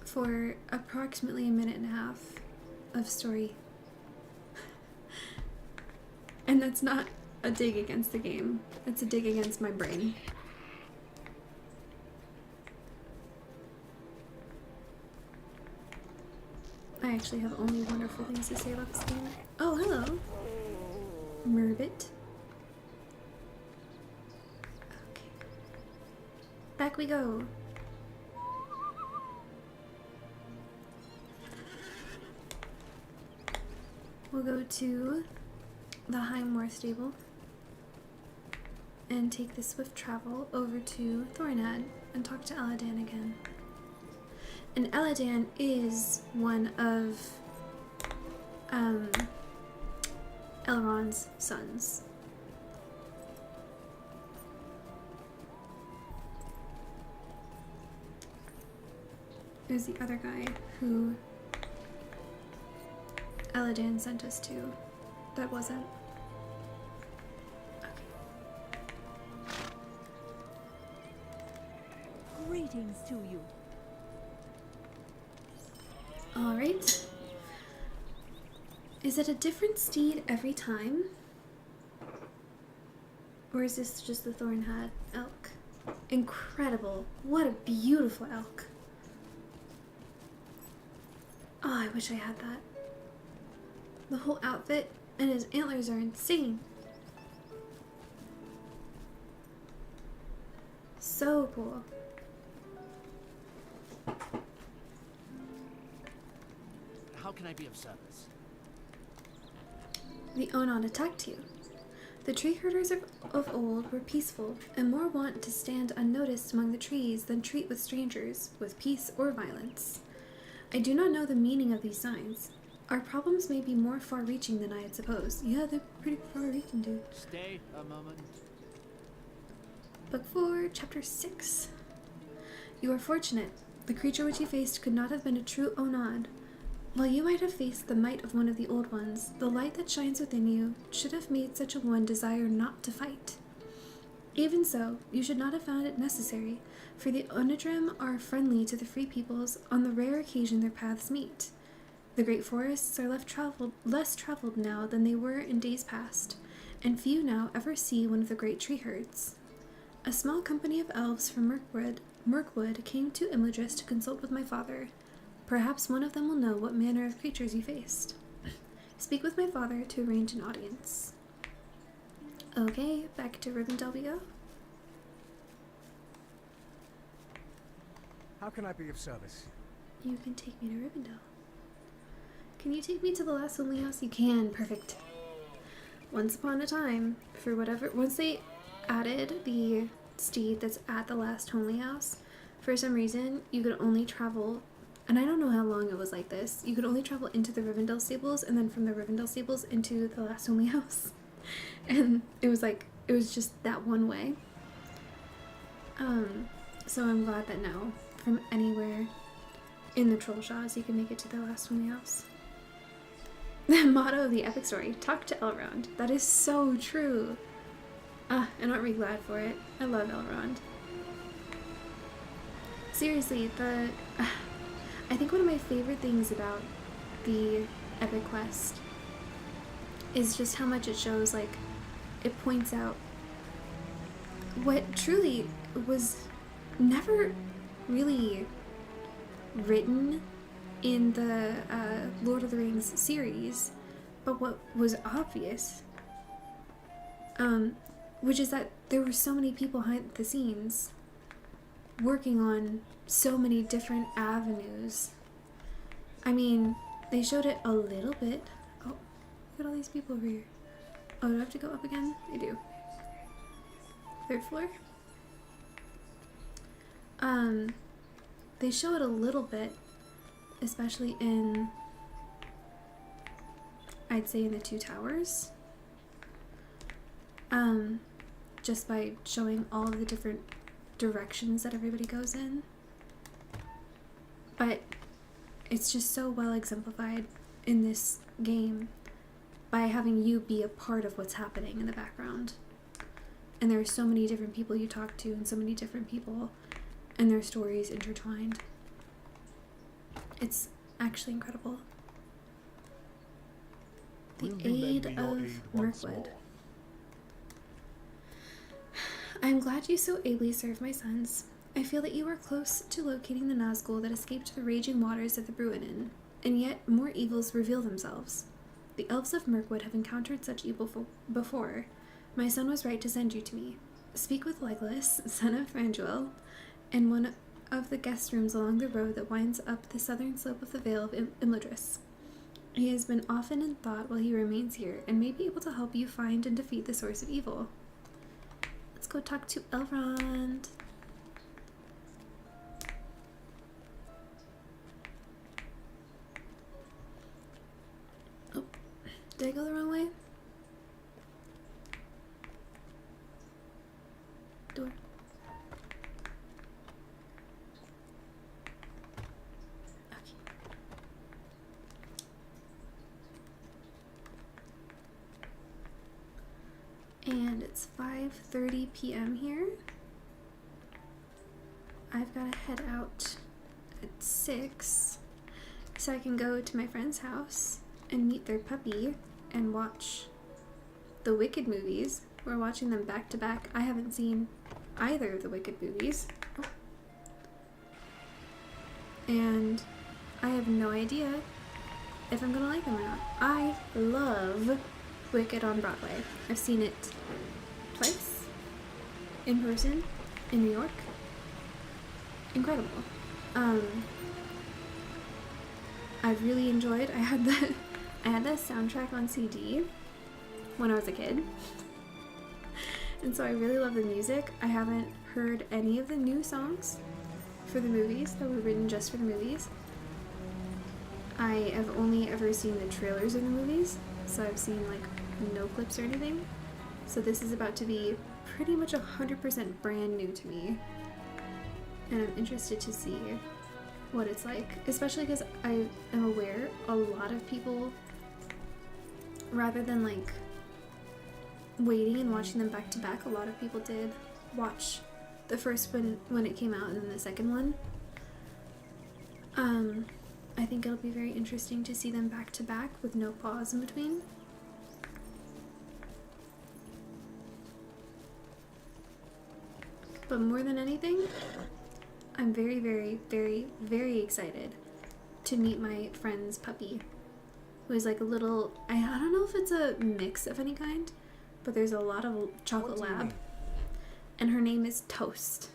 A: for approximately a minute and a half of story. And that's not a dig against the game. It's a dig against my brain. I actually have only wonderful things to say about this game. Oh, hello. Merbit. Okay. Back we go. We'll go to the Highmoor stable and take the swift travel over to Thornhead and talk to Eladan again. And Eladan is one of Elrond's sons. There's the other guy who Eladan sent us to. That wasn't. Okay.
C: Greetings to you.
A: Alright. Is it a different steed every time? Or is this just the Thornhead elk? Incredible. What a beautiful elk. Oh, I wish I had that. The whole outfit and his antlers are insane. So cool.
D: How can I be of service?
A: The Onod attacked you. The tree herders of old were peaceful and more wont to stand unnoticed among the trees than treat with strangers with peace or violence. I do not know the meaning of these signs. Our problems may be more far-reaching than I had supposed. Yeah, they're pretty far-reaching, dude.
D: Stay a moment.
A: Book 4, Chapter 6. You are fortunate. The creature which you faced could not have been a true Onod. While you might have faced the might of one of the old ones, the light that shines within you should have made such a one desire not to fight. Even so, you should not have found it necessary, for the Onodrim are friendly to the free peoples on the rare occasion their paths meet. The great forests are less traveled now than they were in days past, and few now ever see one of the great tree herds. A small company of elves from Mirkwood came to Imladris to consult with my father. Perhaps one of them will know what manner of creatures you faced. Speak with my father to arrange an audience. Okay, back to Rivendell we go.
B: How can I be of service?
A: You can take me to Rivendell. Can you take me to the last lonely house? You can. Perfect. Once upon a time, once they added the steed that's at the last homely house, for some reason, you could only travel, and I don't know how long it was like this, you could only travel into the Rivendell stables, and then from the Rivendell stables into the last homely house. And it was just that one way. So I'm glad that now, from anywhere in the Trollshaws, you can make it to the last homely house. The motto of the epic story, talk to Elrond. That is so true. And aren't we glad for it? I love Elrond. Seriously, I think one of my favorite things about the epic quest is just how much it shows, like, it points out what truly was never really written in the Lord of the Rings series, but what was obvious, which is that there were so many people behind the scenes working on so many different avenues. I mean, they showed it a little bit. Oh, look at all these people over here. Oh, do I have to go up again? I do. 3rd floor? They show it a little bit, especially in, I'd say in the 2 towers. Just by showing all of the different directions that everybody goes in. But it's just so well exemplified in this game by having you be a part of what's happening in the background. And there are so many different people you talk to and so many different people and their stories intertwined. It's actually incredible. The
B: Will you lend
A: Aid
B: me your
A: of
B: aid once
A: Mirkwood.
B: more?
A: I am glad you so ably serve my sons. I feel that you are close to locating the Nazgul that escaped the raging waters of the Bruinen, and yet more evils reveal themselves. The elves of Mirkwood have encountered such evil before. My son was right to send you to me. Speak with Legolas, son of Rivendell, in one of the guest rooms along the road that winds up the southern slope of the Vale of Imladris. He has been often in thought while he remains here, and may be able to help you find and defeat the source of evil. Let's go talk to Elrond. Oh, did I go the wrong way? Door. Okay. And it's 5:30 p.m. here. I've got to head out at 6 so I can go to my friend's house and meet their puppy and watch the Wicked movies. We're watching them back to back. I haven't seen either of the Wicked movies. Oh. And I have no idea if I'm gonna like them or not. I love Wicked on Broadway. I've seen it twice in person in New York. Incredible. I've really enjoyed. I had the soundtrack on CD when I was a kid. And so I really love the music. I haven't heard any of the new songs for the movies that were written just for the movies. I have only ever seen the trailers of the movies, so I've seen like no clips or anything. So this is about to be pretty much 100% brand new to me. And I'm interested to see what it's like, especially because I am aware a lot of people, rather than like waiting and watching them back to back, a lot of people did watch the first one when it came out and then the second one. I think it'll be very interesting to see them back to back with no pause in between. But more than anything, I'm very, very, very, very excited to meet my friend's puppy, who is like a little, I don't know if it's a mix of any kind, but there's a lot of chocolate
B: What do you
A: lab,
B: mean?
A: and her name is Toast.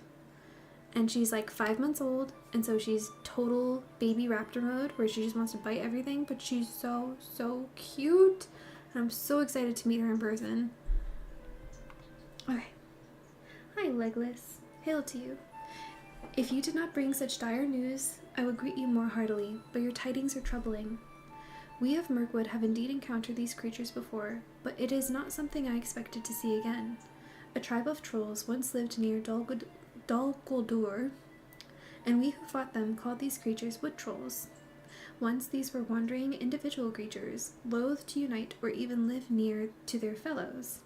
A: And she's like 5 months old, and so she's total baby raptor mode, where she just wants to bite everything, but she's so, so cute. And I'm so excited to meet her in person. Okay. Hi, Legolas. Hail to you. If you did not bring such dire news, I would greet you more heartily, but your tidings are troubling. We of Mirkwood have indeed encountered these creatures before, but it is not something I expected to see again. A tribe of trolls once lived near Dol Guldur, and we who fought them called these creatures wood trolls. Once these were wandering individual creatures, loath to unite or even live near to their fellows.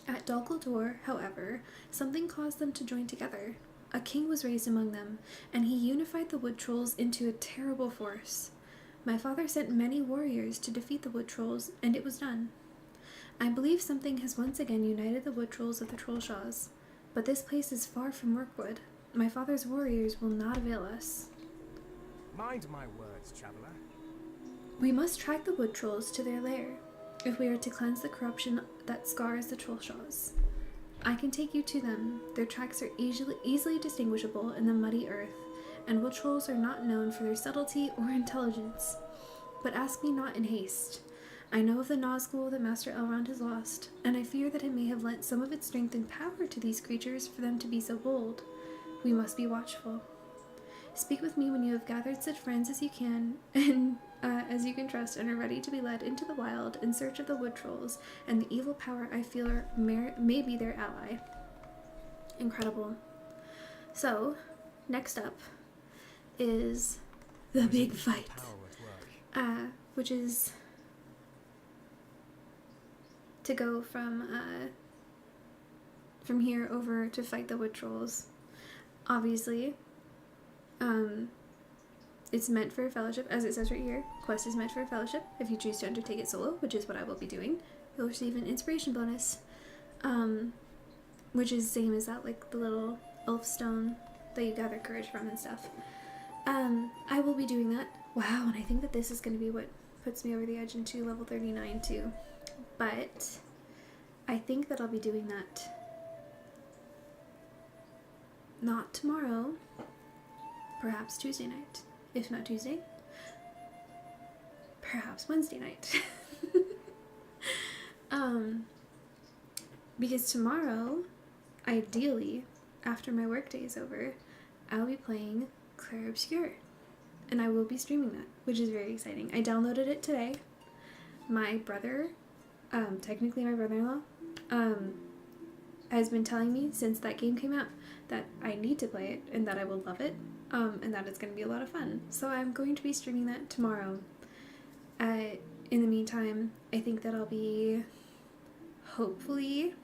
A: At Dol Guldur, however, something caused them to join together. A king was raised among them, and he unified the wood trolls into a terrible force. My father sent many warriors to defeat the wood trolls, and it was done. I believe something has once again united the wood trolls of the Trollshaws, but this place is far from Mirkwood. My father's warriors will not avail us.
B: Mind my words, traveler.
A: We must track the wood trolls to their lair, if we are to cleanse the corruption that scars the Trollshaws. I can take you to them. Their tracks are easily distinguishable in the muddy earth, and wood trolls are not known for their subtlety or intelligence. But ask me not in haste. I know of the Nazgul that Master Elrond has lost, and I fear that it may have lent some of its strength and power to these creatures for them to be so bold. We must be watchful. Speak with me when you have gathered such friends as you can, and as you can trust, and are ready to be led into the wild in search of the wood trolls and the evil power I feel may be their ally. Incredible. So, next up is the big fight, which is to go from here over to fight the wood trolls. Obviously, it's meant for a fellowship, as it says right here. Quest is meant for a fellowship. If you choose to undertake it solo, which is what I will be doing, you'll receive an inspiration bonus, which is the same as that, like the little elf stone that you gather courage from and stuff. I will be doing that. Wow, and I think that this is going to be what puts me over the edge into level 39 too. But I think that I'll be doing that not tomorrow, perhaps Tuesday night. If not Tuesday, perhaps Wednesday night. Because tomorrow, ideally, after my workday is over, I'll be playing Clair Obscur. And I will be streaming that, which is very exciting. I downloaded it today. My brother, technically my brother-in-law, has been telling me since that game came out that I need to play it and that I will love it, and that it's going to be a lot of fun. So I'm going to be streaming that tomorrow. In the meantime, I think that I'll be hopefully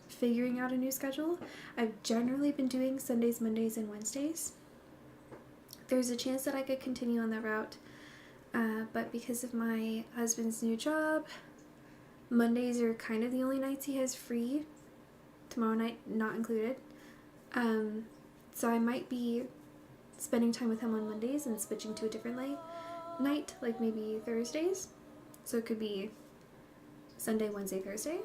A: figuring out a new schedule. I've generally been doing Sundays, Mondays, and Wednesdays. There's a chance that I could continue on that route, but because of my husband's new job, Mondays are kind of the only nights he has free, tomorrow night not included. So I might be spending time with him on Mondays and switching to a different night, like maybe Thursdays. So it could be Sunday, Wednesday, Thursday.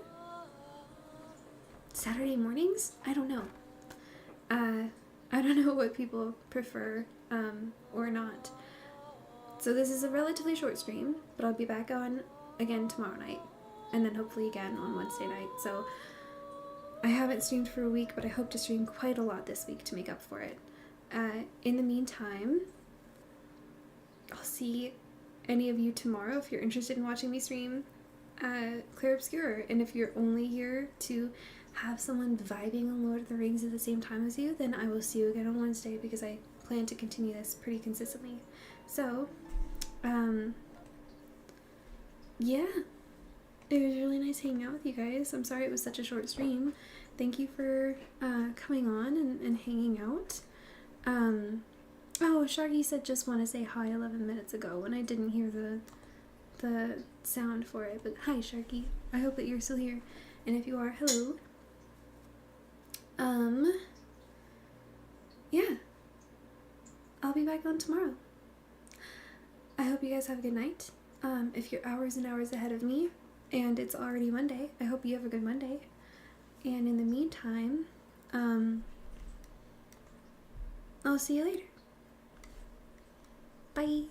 A: Saturday mornings? I don't know. I don't know what people prefer or not. So this is a relatively short stream, but I'll be back on again tomorrow night, and then hopefully again on Wednesday night. So I haven't streamed for a week, but I hope to stream quite a lot this week to make up for it. In the meantime, I'll see any of you tomorrow if you're interested in watching me stream Clair Obscur. And if you're only here to have someone vibing on Lord of the Rings at the same time as you, then I will see you again on Wednesday, because I plan to continue this pretty consistently. So, yeah. It was really nice hanging out with you guys. I'm sorry it was such a short stream. Thank you for coming on and hanging out. Oh, Sharky said just want to say hi 11 minutes ago, and I didn't hear the sound for it. But hi, Sharky. I hope that you're still here. And if you are, hello. Yeah. I'll be back on tomorrow. I hope you guys have a good night. If you're hours and hours ahead of me, and it's already Monday, I hope you have a good Monday. And in the meantime, I'll see you later. Bye.